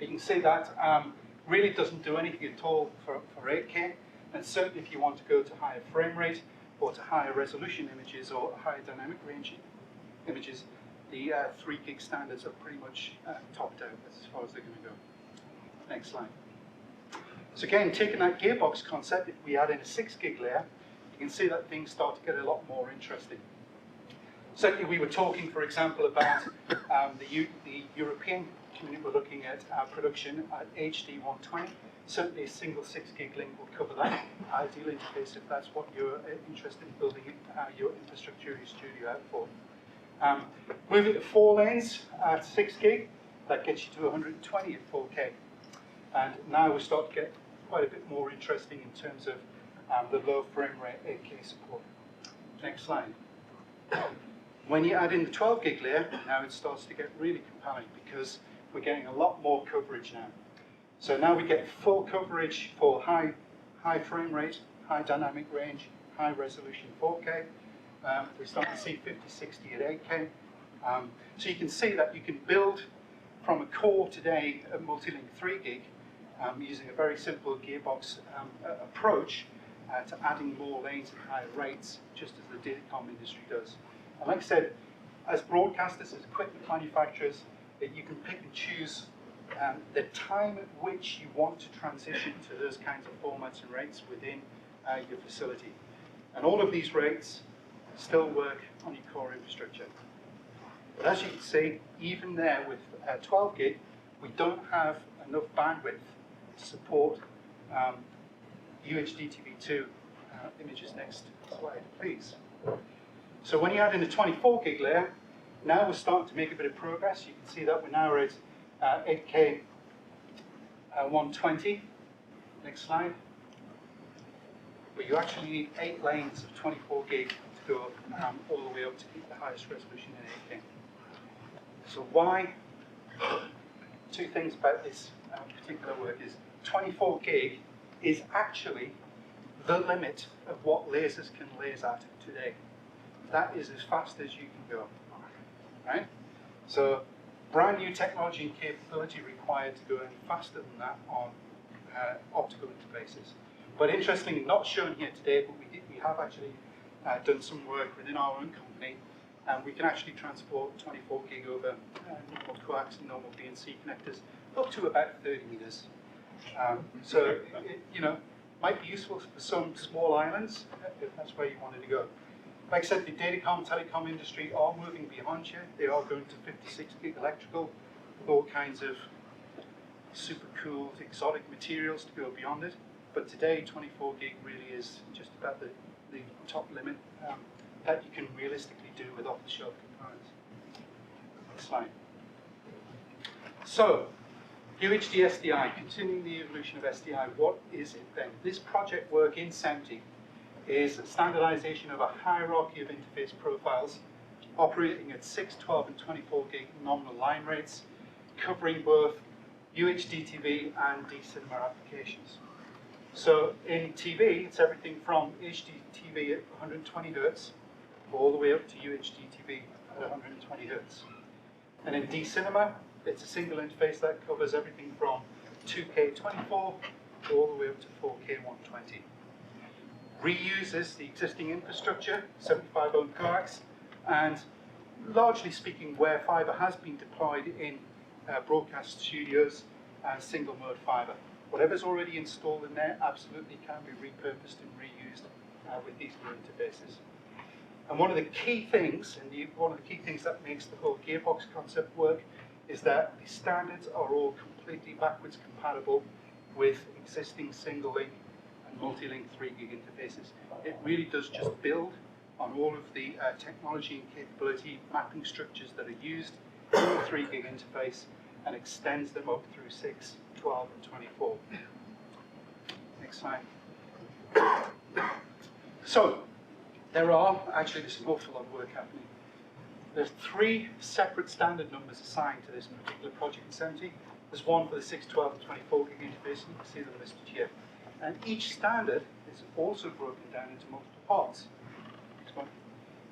You can see that really doesn't do anything at all for 8K, and certainly if you want to go to higher frame rate, or to higher resolution images or higher dynamic range images, the 3 gig standards are pretty much topped out as far as they're going to go. Next slide. So again, taking that gearbox concept, if we add in a 6 gig layer, you can see that things start to get a lot more interesting. Certainly we were talking, for example, about the European community. We're looking at our production at HD 120. Certainly a single 6 gig link will cover that ideal interface if that's what you're interested in building your infrastructure, your studio out for. Moving to 4 lanes at 6 gig, that gets you to 120 at 4K. And now we start to get quite a bit more interesting in terms of the low frame rate 8K support. Next slide. When you add in the 12 gig layer, now it starts to get really compelling because we're getting a lot more coverage now. So now we get full coverage for high frame rate, high dynamic range, high resolution 4K. We start to see 50/60 at 8K. So you can see that you can build from a core today a multi-link 3 gig using a very simple gearbox approach to adding more lanes at higher rates, just as the datacom industry does. And like I said, as broadcasters, as equipment manufacturers, you can pick and choose the time at which you want to transition to those kinds of formats and rates within your facility. And all of these rates still work on your core infrastructure. But as you can see, even there with 12 gig, we don't have enough bandwidth to support UHD-TV2 images. Next slide, please. So when you add in a 24 gig layer, now we're starting to make a bit of progress. You can see that we're now at 8K 120. Next slide. But you actually need 8 lanes of 24 gig to go all the way up to the highest resolution in 8K. So why? 2 things about this particular work is 24 gig is actually the limit of what lasers can laser at today. That is as fast as you can go, right? So brand new technology and capability required to go any faster than that on optical interfaces. But interestingly, not shown here today, but we have actually done some work within our own company, and we can actually transport 24 gig over normal coax and normal BNC connectors up to about 30 meters. So it might be useful for some small islands if that's where you wanted to go. Like I said, the datacom, telecom industry are moving beyond here. They are going to 56 gig electrical with all kinds of super cool, exotic materials to go beyond it. But today, 24 gig really is just about the top limit that you can realistically do with off-the-shelf components. Next slide. So, UHD SDI, continuing the evolution of SDI, what is it then? This project work in SMPTE is standardization of a hierarchy of interface profiles operating at 6, 12, and 24 gig nominal line rates, covering both UHD TV and D-Cinema applications. So in TV, it's everything from HD TV at 120 Hz all the way up to UHD TV at 120 Hz. And in D-Cinema, it's a single interface that covers everything from 2K 24 all the way up to 4K 120. Reuses the existing infrastructure, 75 ohm coax, and largely speaking, where fiber has been deployed in broadcast studios, single mode fiber. Whatever's already installed in there absolutely can be repurposed and reused with these new interfaces. And one of the key things, that makes the whole gearbox concept work, is that the standards are all completely backwards compatible with existing single link and multi-link 3 gig interfaces. It really does just build on all of the technology and capability mapping structures that are used in the 3 gig interface and extends them up through 6, 12, and 24. Next slide. So, there's an awful lot of work happening. There's 3 separate standard numbers assigned to this particular project in SMPTE. There's one for the 6, 12, and 24 gig interface, and you can see them listed here. And each standard is also broken down into multiple parts. Next one.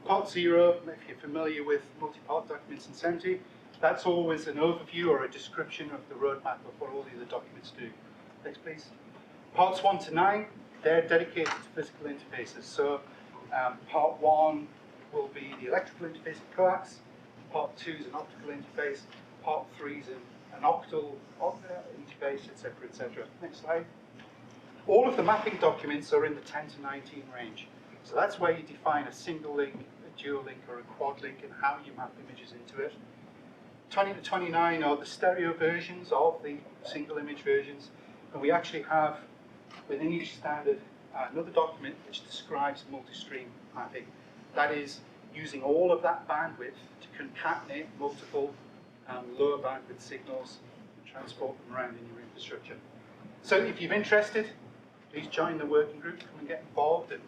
Part 0, if you're familiar with multi-part documents in SMPTE, that's always an overview or a description of the roadmap of what all the other documents do. Next, please. Parts 1 to 9, they're dedicated to physical interfaces. So Part 1 will be the electrical interface and coax. Part 2 is an optical interface. Part 3 is an octal interface, etc., etc. Next slide. All of the mapping documents are in the 10 to 19 range. So that's where you define a single link, a dual link, or a quad link, and how you map images into it. 20 to 29 are the stereo versions of the single image versions, and we actually have within each standard another document which describes multi-stream mapping. That is using all of that bandwidth to concatenate multiple lower bandwidth signals and transport them around in your infrastructure. So if you're interested, please join the working group, come and get involved and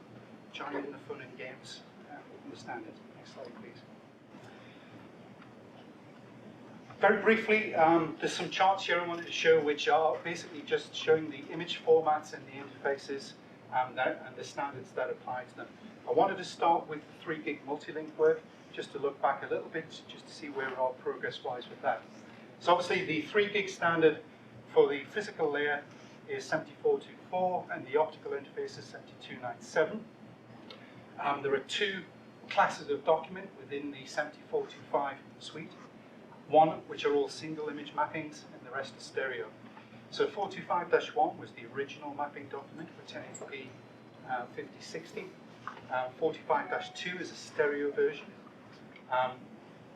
join in the fun and games in the standard. Next slide, please. Very briefly, there's some charts here I wanted to show which are basically just showing the image formats and the interfaces and the standards that apply to them. I wanted to start with the 3 gig multi-link work, just to look back a little bit, just to see where we are progress-wise with that. So obviously the 3 gig standard for the physical layer is 7424 and the optical interface is 7297. There are 2 classes of document within the 7425 suite. One which are all single image mappings and the rest are stereo. So 425-1 was the original mapping document for 1080p 5060. 45-2 is a stereo version.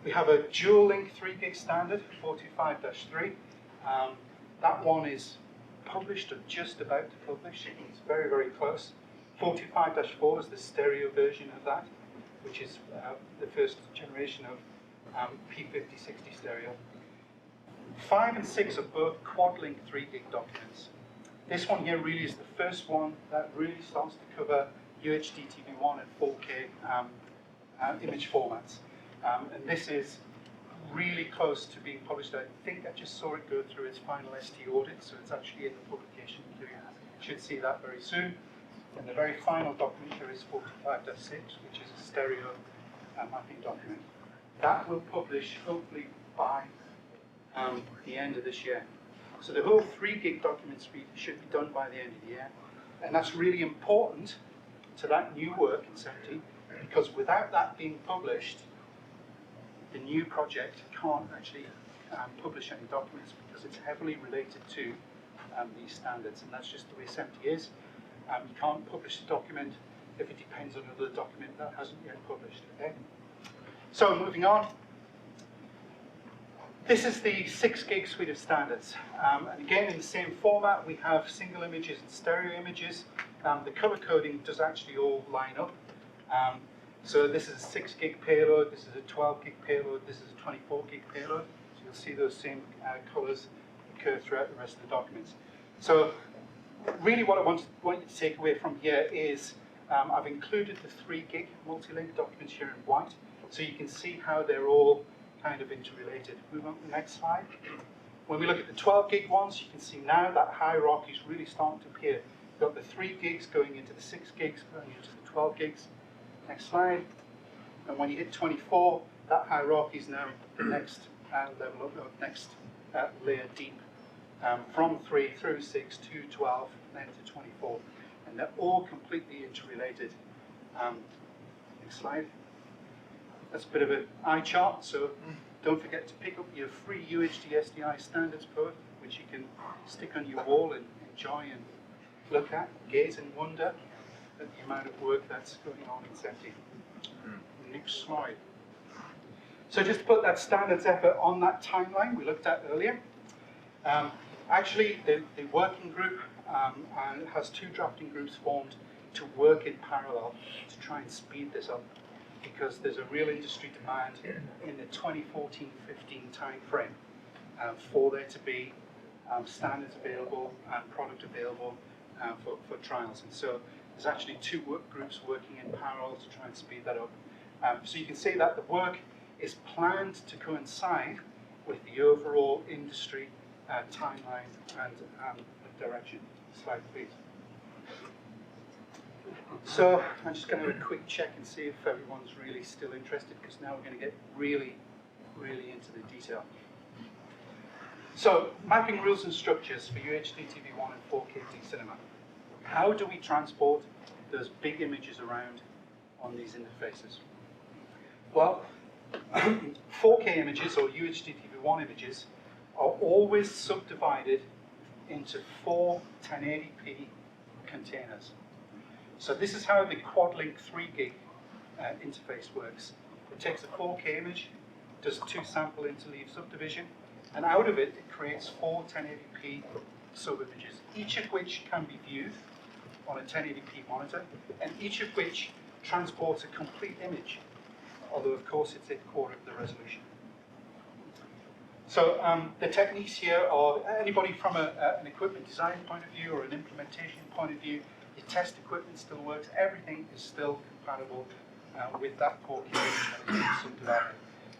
We have a dual link 3 gig standard, 425-3. That one is published or just about to publish. It's very, very close. 45-4 is the stereo version of that, which is the first generation of P5060 stereo. 5 and 6 are both quad link 3 gig documents. This one here really is the first one that really starts to cover UHD TV1 and 4K image formats. And this is really close to being published. I think I just saw it go through its final ST audit, so it's actually in the publication queue. You should see that very soon. And the very final document here is 45-6, which is a stereo mapping document. That will publish hopefully by the end of this year. So the whole 3 gig document suite should be done by the end of the year. And that's really important to that new work in SMPTE, because without that being published, the new project can't actually publish any documents because it's heavily related to these standards, and that's just the way SMPTE is. You can't publish a document if it depends on another document that hasn't yet published. Okay? So moving on. This is the 6 gig suite of standards. And again, in the same format, we have single images and stereo images. The color coding does actually all line up. So this is a 6 gig payload, this is a 12 gig payload, this is a 24 gig payload. So you'll see those same colors occur throughout the rest of the documents. So really what I want you to take away from here is I've included the 3 gig multi-link documents here in white, so you can see how they're all kind of interrelated. Move on to the next slide. When we look at the 12 gig ones, you can see now that hierarchy is really starting to appear. You've got the 3 gigs going into the 6 gigs, going into the 12 gigs. Next slide. And when you hit 24, that hierarchy is now the next level up, next layer deep. From 3 through 6 to 12, then to 24. And they're all completely interrelated. Next slide. That's a bit of an eye chart, so don't forget to pick up your free UHD SDI standards book, which you can stick on your wall and enjoy and look at, gaze and wonder at the amount of work that's going on in SMPTE. Next slide. So just to put that standards effort on that timeline we looked at earlier, actually the working group has 2 drafting groups formed to work in parallel to try and speed this up, because there's a real industry demand in the 2014-15 time frame for there to be standards available and product available for trials. And so there's actually 2 work groups working in parallel to try and speed that up. So you can see that the work is planned to coincide with the overall industry timeline and direction. Slide, please. So I'm just going to have a quick check and see if everyone's really still interested, because now we're going to get really, really into the detail. So mapping rules and structures for UHD TV1 and 4K cinema. How do we transport those big images around on these interfaces? Well, 4K images or UHD-TV1 images are always subdivided into 4 1080p containers. So this is how the quad-link 3 gig interface works. It takes a 4K image, does 2 sample interleave subdivision, and out of it, it creates 4 1080p sub-images, each of which can be viewed on a 1080p monitor, and each of which transports a complete image, although of course it's a quarter of the resolution. So the techniques here are, anybody from an equipment design point of view or an implementation point of view, your test equipment still works, everything is still compatible with that 4K image that is being subdivided.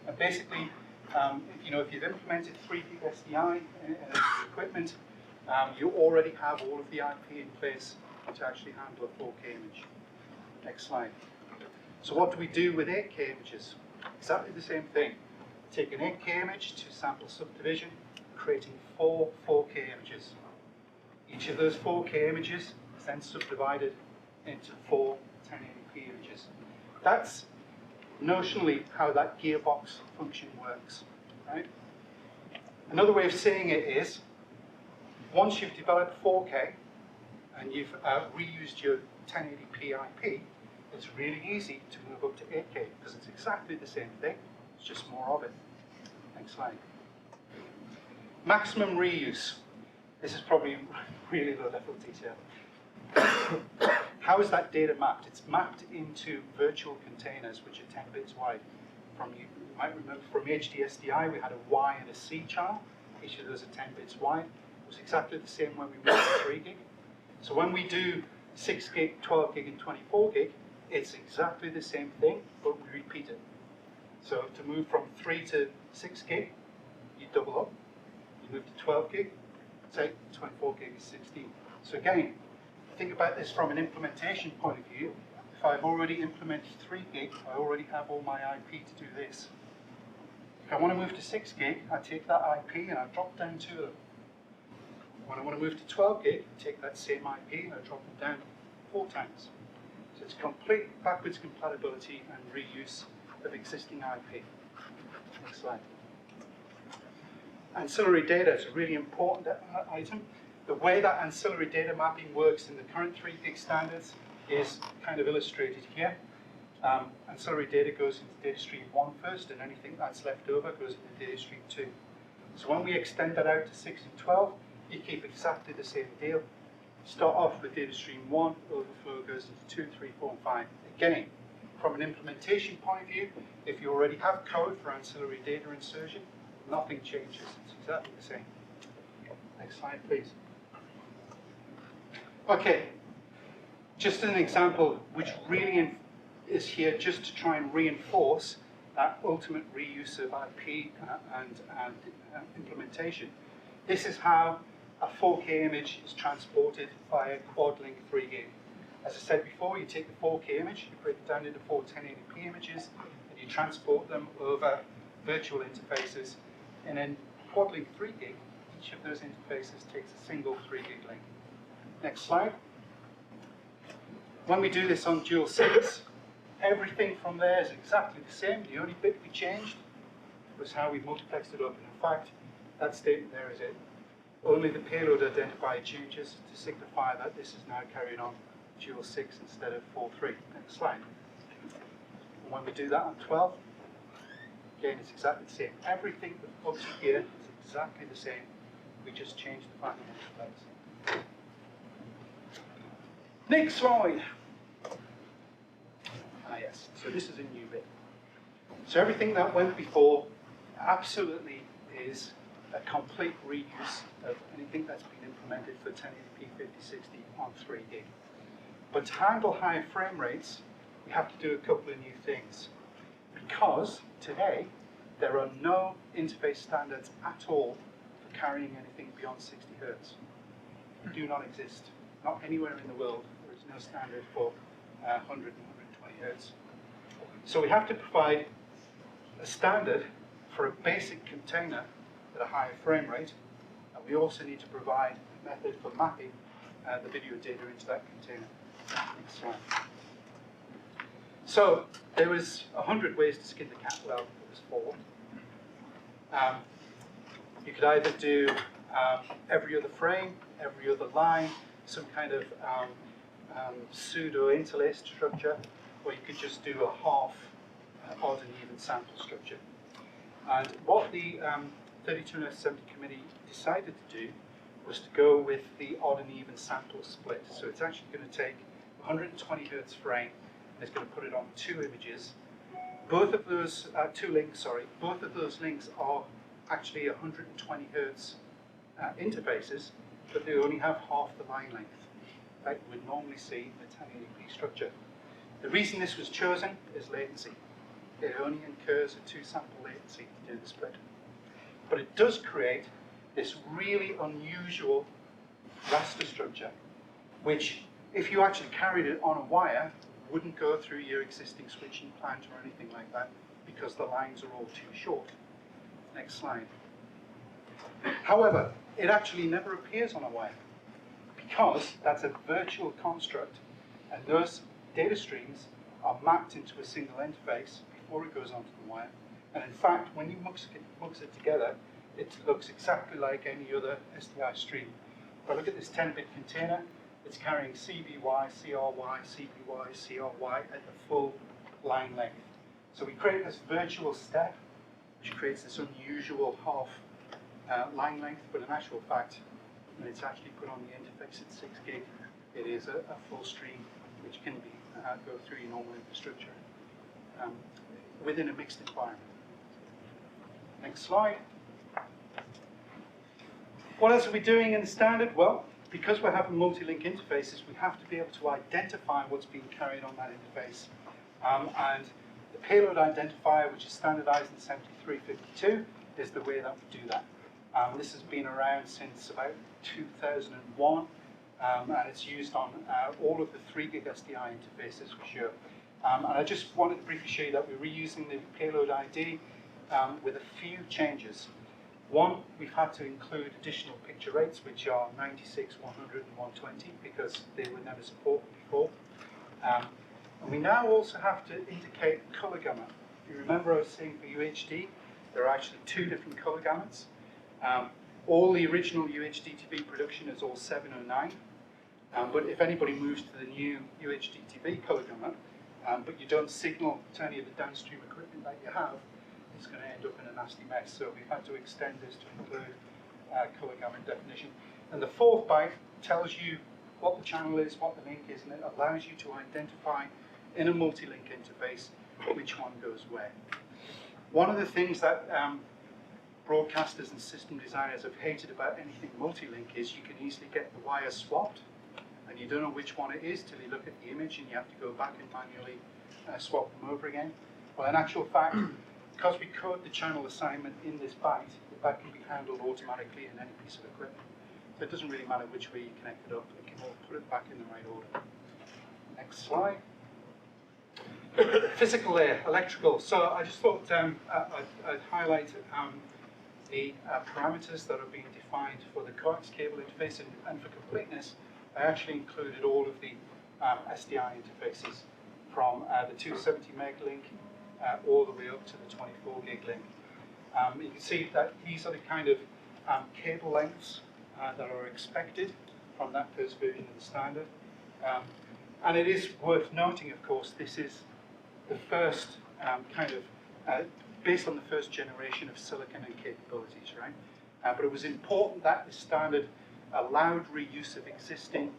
And basically, if you've implemented 3 gig SDI in equipment, you already have all of the IP in place to actually handle a 4K image. Next slide. So what do we do with 8K images? Exactly the same thing. Take an 8K image to sample subdivision, creating 4 4K images. Each of those 4K images is then subdivided into 4 1080p images. That's notionally how that gearbox function works, right? Another way of saying it is, once you've developed 4K and you've reused your 1080p IP, it's really easy to move up to 8K because it's exactly the same thing, it's just more of it. Next slide. Maximum reuse. This is probably really low level detail. How is that data mapped? It's mapped into virtual containers which are 10 bits wide. You might remember from HDSDI we had a Y and a C channel. Each of those are 10 bits wide. It was exactly the same when we moved to 3 gig. So when we do 6 gig, 12 gig and 24 gig, it's exactly the same thing, but we repeat it. So to move from 3 to 6 gig, you double up. You move to 12 gig, say 24 gig is 16. So again, think about this from an implementation point of view. If I've already implemented 3 gig, I already have all my IP to do this. If I want to move to 6 gig, I take that IP and I drop down 2 of them. When I want to move to 12 gig, I take that same IP and I drop it down 4 times. So it's complete backwards compatibility and reuse of existing IP. Next slide. Ancillary data is a really important item. The way that ancillary data mapping works in the current 3 gig standards is kind of illustrated here. Ancillary data goes into data stream 1 first, and anything that's left over goes into data stream 2. So when we extend that out to 6 and 12, you keep exactly the same deal. Start off with data stream 1, overflow goes into 2, 3, 4, and 5. Again, from an implementation point of view, if you already have code for ancillary data insertion, nothing changes. It's exactly the same. Next slide, please. Okay, just an example which really is here just to try and reinforce that ultimate reuse of IP and implementation. This is how a 4K image is transported via quad-link 3 gig. As I said before, you take the 4K image, you break it down into 4 1080p images, and you transport them over virtual interfaces. And in quad-link 3 gig, each of those interfaces takes a single 3 gig link. Next slide. When we do this on dual 6, everything from there is exactly the same. The only bit we changed was how we multiplexed it up. And in fact, that statement there is it. Only the payload identifier changes to signify that this is now carried on dual 6 instead of 4.3. Next slide. And when we do that on 12, again, it's exactly the same. Everything up to here is exactly the same. We just changed the final multiplex. Next slide. Yes, so this is a new bit. So everything that went before absolutely is a complete reuse of anything that's been implemented for 1080p 5060 on 3 gig. But to handle higher frame rates, we have to do a couple of new things. Because today, there are no interface standards at all for carrying anything beyond 60 Hertz. They do not exist. Not anywhere in the world. There is no standard for 100 and 120 Hertz. So we have to provide a standard for a basic container at a higher frame rate, and we also need to provide a method for mapping the video data into that container. Next slide. So there was 100 ways to skin the cat. Well, there was 4. You could either do every other frame, every other line, some kind of pseudo interlaced structure, or you could just do a half odd and even sample structure. And what the 32 and S70 committee decided to do was to go with the odd and even sample split. So it's actually going to take 120 hertz frame, and it's going to put it on 2 images. Both of those 2 links, sorry, both of those links are actually 120 hertz interfaces, but they only have half the line length that you would normally see in a 1080p structure. The reason this was chosen is latency. It only incurs a 2 sample latency to do the split. But it does create this really unusual raster structure, which, if you actually carried it on a wire, wouldn't go through your existing switching plant or anything like that, because the lines are all too short. Next slide. However, it actually never appears on a wire, because that's a virtual construct, and those data streams are mapped into a single interface before it goes onto the wire. And in fact, when you mux it together, it looks exactly like any other SDI stream. If I look at this 10-bit container, it's carrying CBY, CRY, CBY, CRY at the full line length. So we create this virtual step, which creates this unusual half line length, but in actual fact, when it's actually put on the interface at 6 gig, it is a full stream which can be go through your normal infrastructure within a mixed environment. Next slide. What else are we doing in the standard? Well, because we're having multi-link interfaces, we have to be able to identify what's being carried on that interface. And the payload identifier, which is standardized in 7352, is the way that we do that. This has been around since about 2001, and it's used on all of the 3 gig SDI interfaces for sure. And I just wanted to briefly show you that we're reusing the payload ID with a few changes. One, we've had to include additional picture rates, which are 96, 100, and 120, because they were never supported before. And we now also have to indicate color gamut. If you remember, I was saying for UHD, there are actually 2 different color gamuts. All the original UHD-TV production is all 709, but if anybody moves to the new UHD-TV color gamut, but you don't signal to any of the downstream equipment that you have, it's going to end up in a nasty mess. So we've had to extend this to include color gamut definition. And the 4th byte tells you what the channel is, what the link is, and it allows you to identify in a multi-link interface which one goes where. One of the things that broadcasters and system designers have hated about anything multi-link is you can easily get the wires swapped, and you don't know which one it is till you look at the image and you have to go back and manually swap them over again. Well, in actual fact, because we code the channel assignment in this byte, that can be handled automatically in any piece of equipment. So it doesn't really matter which way you connect it up, it can all put it back in the right order. Next slide. Physical layer, electrical. So I just thought I'd highlight the parameters that are being defined for the coax cable interface, and for completeness, I actually included all of the SDI interfaces from the 270 meg link all the way up to the 24 gig link. You can see that these are the kind of cable lengths that are expected from that first version of the standard. And it is worth noting, of course, this is the first based on the first generation of silicon and capabilities, right? But it was important that the standard allowed reuse of existing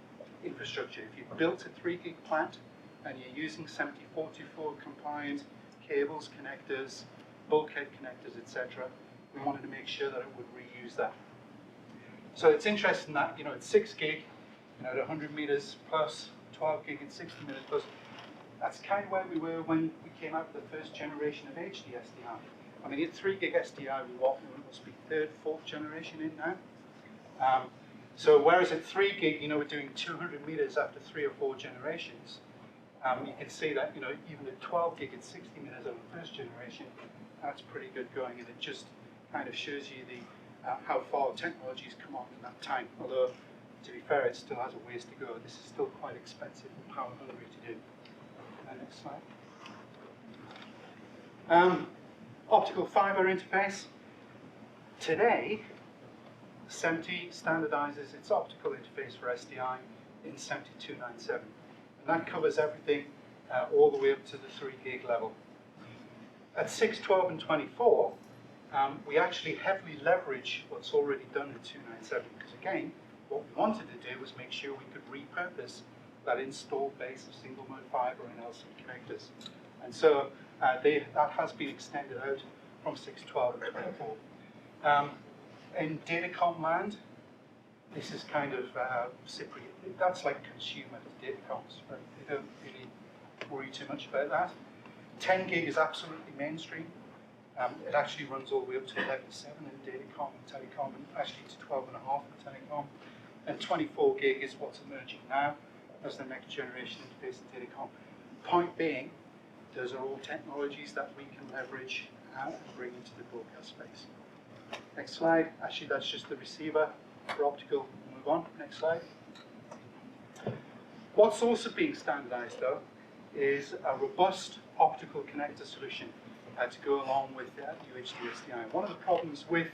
infrastructure. If you built a 3 gig plant and you're using 7424 compliant cables, connectors, bulkhead connectors, etc., we wanted to make sure that it would reuse that. So it's interesting that, it's 6 gig, at 100 meters plus, 12 gig and 60 meters plus. That's kind of where we were when we came out with the first generation of HD SDI. I mean, at 3 gig SDI, we must be 3rd, 4th generation in now. So whereas at 3 gig, we're doing 200 meters after 3 or 4 generations, you can see that, even at 12 gig and 60 meters over the first generation, that's pretty good going, and it just kind of shows you the how far technology's come on in that time. Although, to be fair, it still has a ways to go. This is still quite expensive and power hungry to do. Next slide. Optical fiber interface. Today, SMPTE standardizes its optical interface for SDI in 7297. And that covers everything all the way up to the 3 gig level. At 6, 12, and 24, we actually heavily leverage what's already done in 297, because again, what we wanted to do was make sure we could repurpose that installed base of single mode fiber and LC connectors. And so that has been extended out from 6, 12, and 24. In datacom land, this is kind of Cypriot. That's like consumer datacoms, right? They don't really worry too much about that. 10 gig is absolutely mainstream. It actually runs all the way up to 11.7 in datacom and telecom, and actually to 12.5 in telecom. And 24 gig is what's emerging now as the next generation interface in datacom. Point being, those are all technologies that we can leverage and bring into the broadcast space. Next slide. Actually, that's just the receiver for optical. Move on. Next slide. What's also being standardized, though, is a robust optical connector solution to go along with UHD SDI. One of the problems with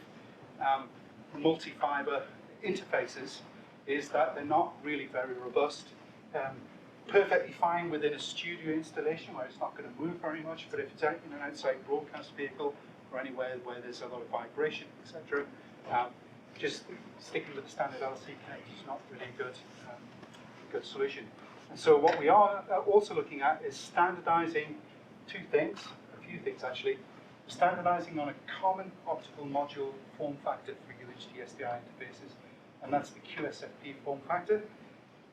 multi-fiber interfaces is that they're not really very robust. Perfectly fine within a studio installation where it's not going to move very much, but if it's out in an outside broadcast vehicle or anywhere where there's a lot of vibration, etc., just sticking with the standard LC connector is not really a good solution. And so what we are also looking at is standardizing a few things actually. Standardizing on a common optical module form factor for UHD SDI interfaces, and that's the QSFP form factor.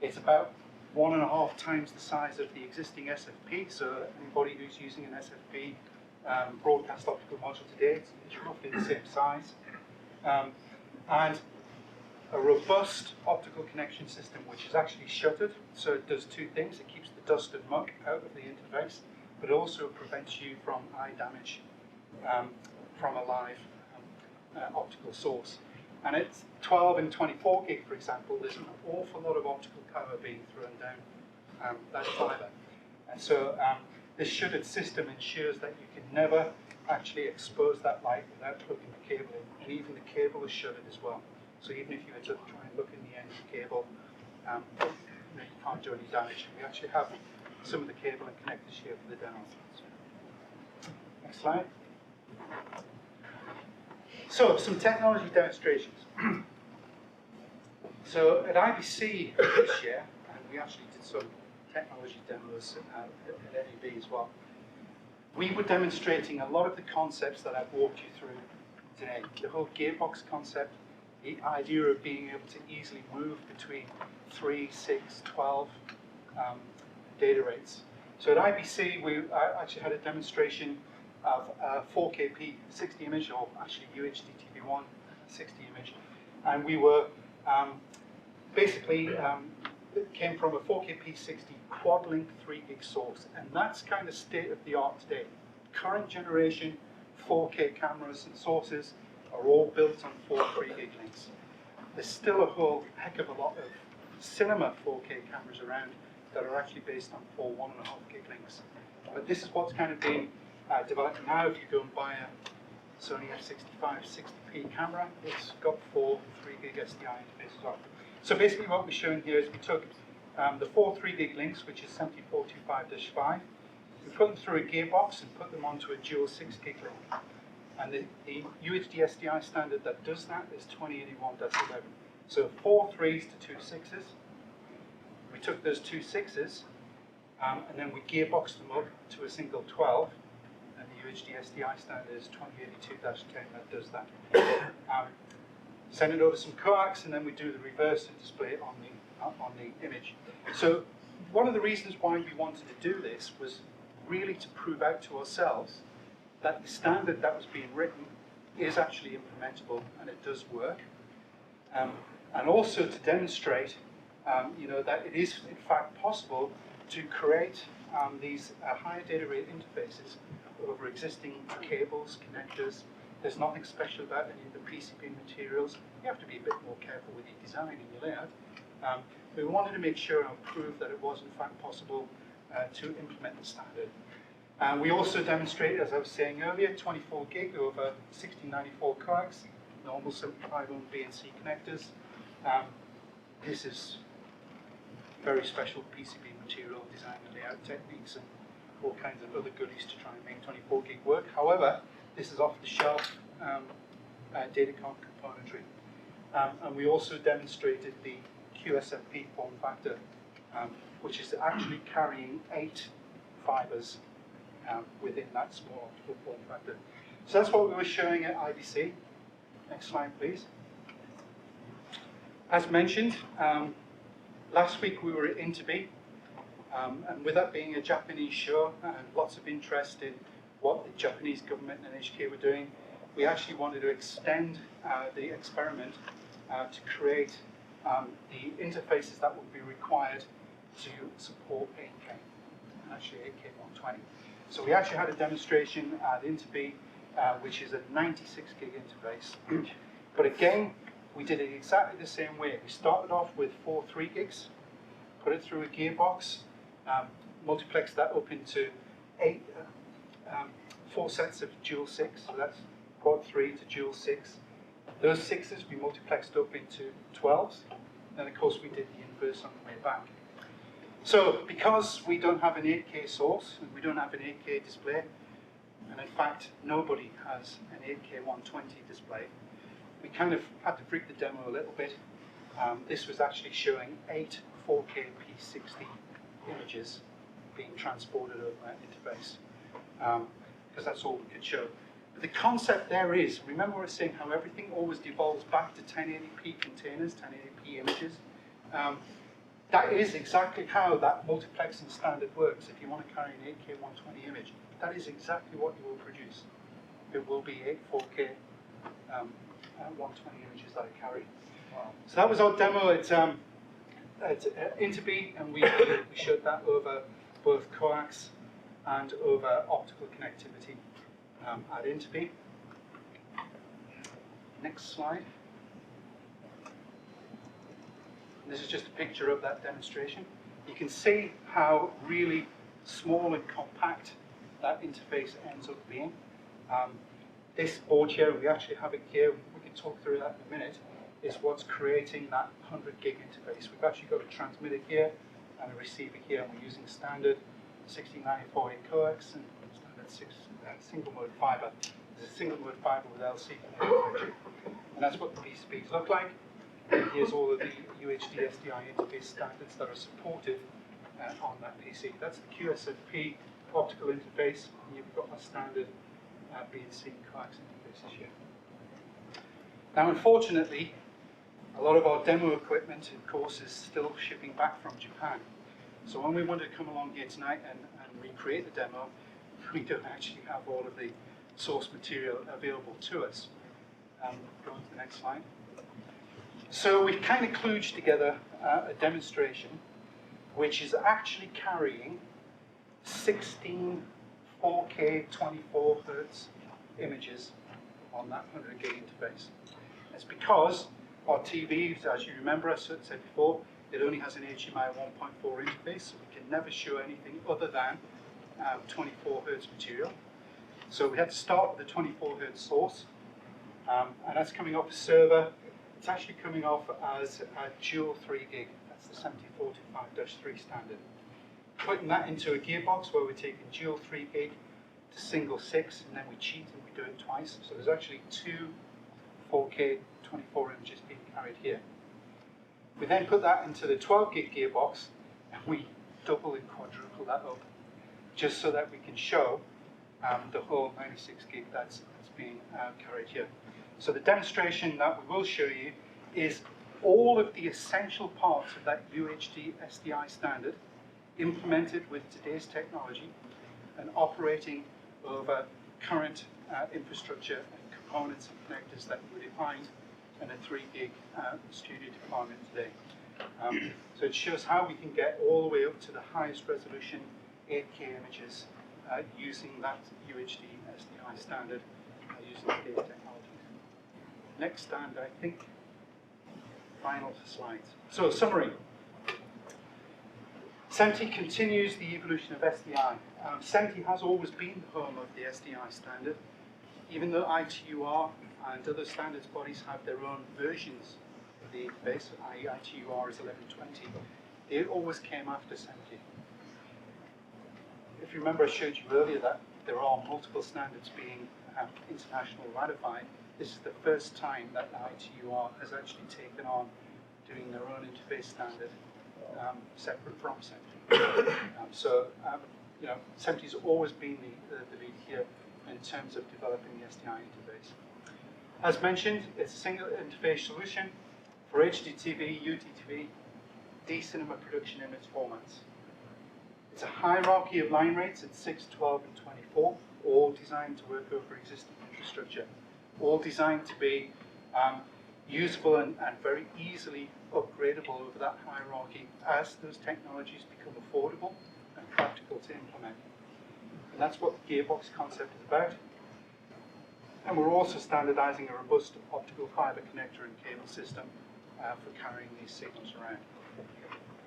It's about 1.5 times the size of the existing SFP, so anybody who's using an SFP broadcast optical module today, it's roughly the same size. And a robust optical connection system which is actually shuttered, so it does two things. It keeps the dust and muck out of the interface, but also prevents you from eye damage from a live optical source. And at 12 and 24 gig, for example, there's an awful lot of optical power being thrown down that fiber. And so this shuttered system ensures that you can never actually expose that light without plugging the cable in. And even the cable is shuttered as well. So even if you were to try and look in the end of the cable, you can't do any damage. And we actually have some of the cable and connectors here for the demo. Next slide. So, some technology demonstrations. So, at IBC this year, and we actually did some technology demos at NAB as well, we were demonstrating a lot of the concepts that I've walked you through today. The whole gearbox concept, the idea of being able to easily move between 3, 6, 12 data rates. So at IBC, we actually had a demonstration of 4K 60 image, or actually UHD TV1 60 image, and we were basically it came from a 4K 60 quad link 3 gig source, and that's kind of state of the art today. Current generation 4K cameras and sources are all built on 4 3 gig links. There's still a whole heck of a lot of cinema 4K cameras around that are actually based on 4 1.5 gig links. But this is what's kind of being developed now. If you go and buy a Sony f65 60p camera, it's got 4 3 gig SDI interfaces on. So basically what we're showing here is we took the 4 3 gig links, which is 7425-5, we put them through a gearbox and put them onto a dual 6 gig link. And the UHD SDI standard that does that is 2081.11. So 4 3s to 2 6s. We took those 2 6s and then we gearboxed them up to a single 12. And the UHD SDI standard is 2082-10 that does that. Send it over some coax, and then we do the reverse and display it on the image. So one of the reasons why we wanted to do this was really to prove out to ourselves that the standard that was being written is actually implementable and it does work. And also to demonstrate that it is in fact possible to create these higher data rate interfaces over existing cables, connectors. There's nothing special about any of the PCB materials. You have to be a bit more careful with your design and your layout. But we wanted to make sure and prove that it was in fact possible to implement the standard. And we also demonstrated, as I was saying earlier, 24 gig over 1694 coax, normal 75 ohm BNC connectors. This is very special PCB material design and layout techniques and all kinds of other goodies to try and make 24 gig work. However, this is off-the-shelf datacom componentry. And we also demonstrated the QSFP form factor, which is actually carrying 8 fibers within that small optical form factor. So that's what we were showing at IBC. Next slide, please. As mentioned, last week we were at Interbe, and with that being a Japanese show and lots of interest in what the Japanese government and HK were doing, we actually wanted to extend the experiment to create the interfaces that would be required to support 8K, actually 8K120. So we actually had a demonstration at Interbe, which is a 96 gig interface. But again, we did it exactly the same way. We started off with 4 3 gigs, put it through a gearbox, multiplexed that up into 4 sets of dual 6, so that's quad 3 to dual 6. Those 6s we multiplexed up into 12s, and of course we did the inverse on the way back. So because we don't have an 8K source, and we don't have an 8K display, and in fact nobody has an 8K 120 display, we kind of had to freak the demo a little bit. This was actually showing 8 4K P60 images being transported over that interface, because that's all we could show. But the concept there is, remember we were saying how everything always devolves back to 1080p containers, 1080p images. That is exactly how that multiplexing standard works. If you want to carry an 8K 120 image, that is exactly what you will produce. It will be 8 4K 120 images that I carry. Wow. So that was our demo at Interbe, and we showed that over both coax and over optical connectivity at Interbe. Next slide. This is just a picture of that demonstration. You can see how really small and compact that interface ends up being. This board here, we actually have it here, we can talk through that in a minute, is what's creating that 100 gig interface. We've actually got a transmitter here and a receiver here, and we're using standard 1694 coax and standard single mode fiber. There's a single mode fiber with LC connectivity, and that's what the PCBs look like. And here's all of the UHD SDI interface standards that are supported on that PC. That's the QSFP optical interface, and you've got a standard BNC coax interfaces here. Now, unfortunately, a lot of our demo equipment, of course, is still shipping back from Japan. So when we wanted to come along here tonight and recreate the demo, we don't actually have all of the source material available to us. Go on to the next slide. So we've kind of kludged together a demonstration which is actually carrying 16 4K 24 Hertz images on that 100 gig interface. It's because our TV, as you remember, as I said before, it only has an HDMI 1.4 interface, so we can never show anything other than 24 Hertz material. So we had to start with the 24 Hertz source, and that's coming off a server. It's actually coming off as a dual 3 gig. That's the 7045-3 standard. Putting that into a gearbox where we're taking dual 3 gig to single 6, and then we cheat and we do it twice. So there's actually 2 4K 24 images being carried here. We then put that into the 12 gig gearbox, and we double and quadruple that up, just so that we can show the whole 96 gig that's being carried here. So the demonstration that we will show you is all of the essential parts of that UHD SDI standard implemented with today's technology and operating over current infrastructure and components and connectors that were defined in a 3 gig studio deployment today. So it shows how we can get all the way up to the highest resolution 8K images using that UHD SDI standard using today's technology. Next, and I think final slides. So summary. SMPTE continues the evolution of SDI SMPTE has always been the home of the SDI standard, even though ITUR and other standards bodies have their own versions of the interface, i.e. ITUR is 1120, they always came after SMPTE. If you remember, I showed you earlier that there are multiple standards being internationally ratified. This is the first time that ITUR has actually taken on doing their own interface standard separate from SMPTE. You know, SMPTE has always been the lead here in terms of developing the SDI interface. As mentioned, it's a single interface solution for HDTV, UTTV, D-cinema production image formats. It's a hierarchy of line rates at 6, 12, and 24, all designed to work over existing infrastructure, all designed to be usable and very easily upgradable over that hierarchy as those technologies become affordable and practical to implement. And that's what the gearbox concept is about. And we're also standardizing a robust optical fiber connector and cable system for carrying these signals around.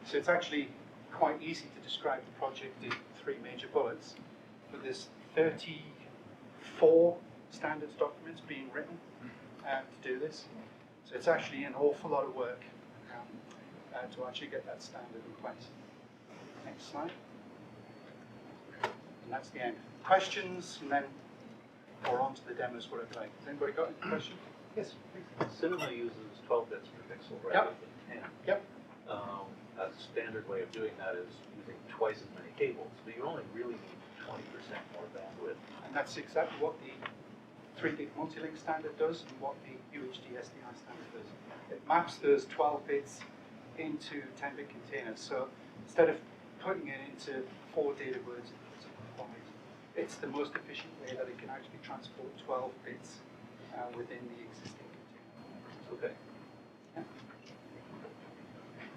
So it's actually quite easy to describe the project in 3 major bullets, but there's 34 standards documents being written to do this. So it's actually an awful lot of work to actually get that standard in place. Next slide. And that's the end. Questions, and then we're on to the demos, whatever you like. Has anybody got any questions? Yes, please. Cinema uses 12 bits per pixel Yep. rather than 10. Yep. A standard way of doing that is using twice as many cables, but you only really need 20% more bandwidth. And that's exactly what the 3 gig multi-link standard does and what the UHD SDI standard does. It maps those 12 bits into 10-bit containers. So instead of putting it into 4 data words, it puts it in 5. It's the most efficient way that it can actually transport 12 bits within the existing container. Okay. Yeah.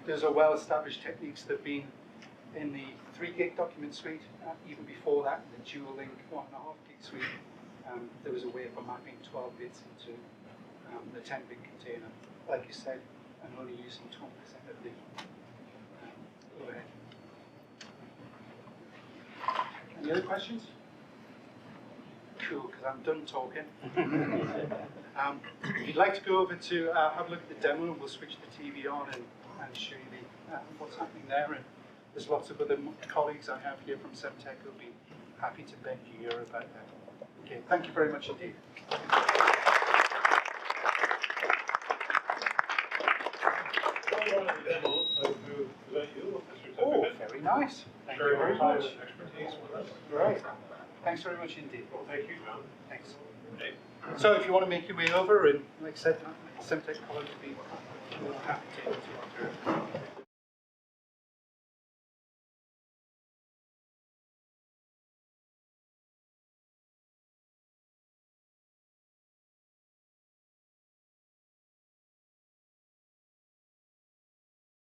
Those are well-established techniques that have been in the 3 gig document suite, even before that, in the dual link 1.5 gig suite. There was a way for mapping 12 bits into the 10-bit container, like you said, and only using 20% of the overhead. Any other questions? Cool, because I'm done talking. If you'd like to go over to have a look at the demo, we'll switch the TV on and show you what's happening there. And there's lots of other colleagues I have here from SMPTE who'll be happy to bend your ear about that. Okay, thank you very much indeed. One of the demos, I would present you with the Oh, certificate. very nice. Thank you Sharing very your time much. and expertise with us. Right. Thanks very much indeed. Well, thank you, John. Thanks. Okay. So if you want to make your way over, and like I said, SMPTE colleagues will be happy to take you through.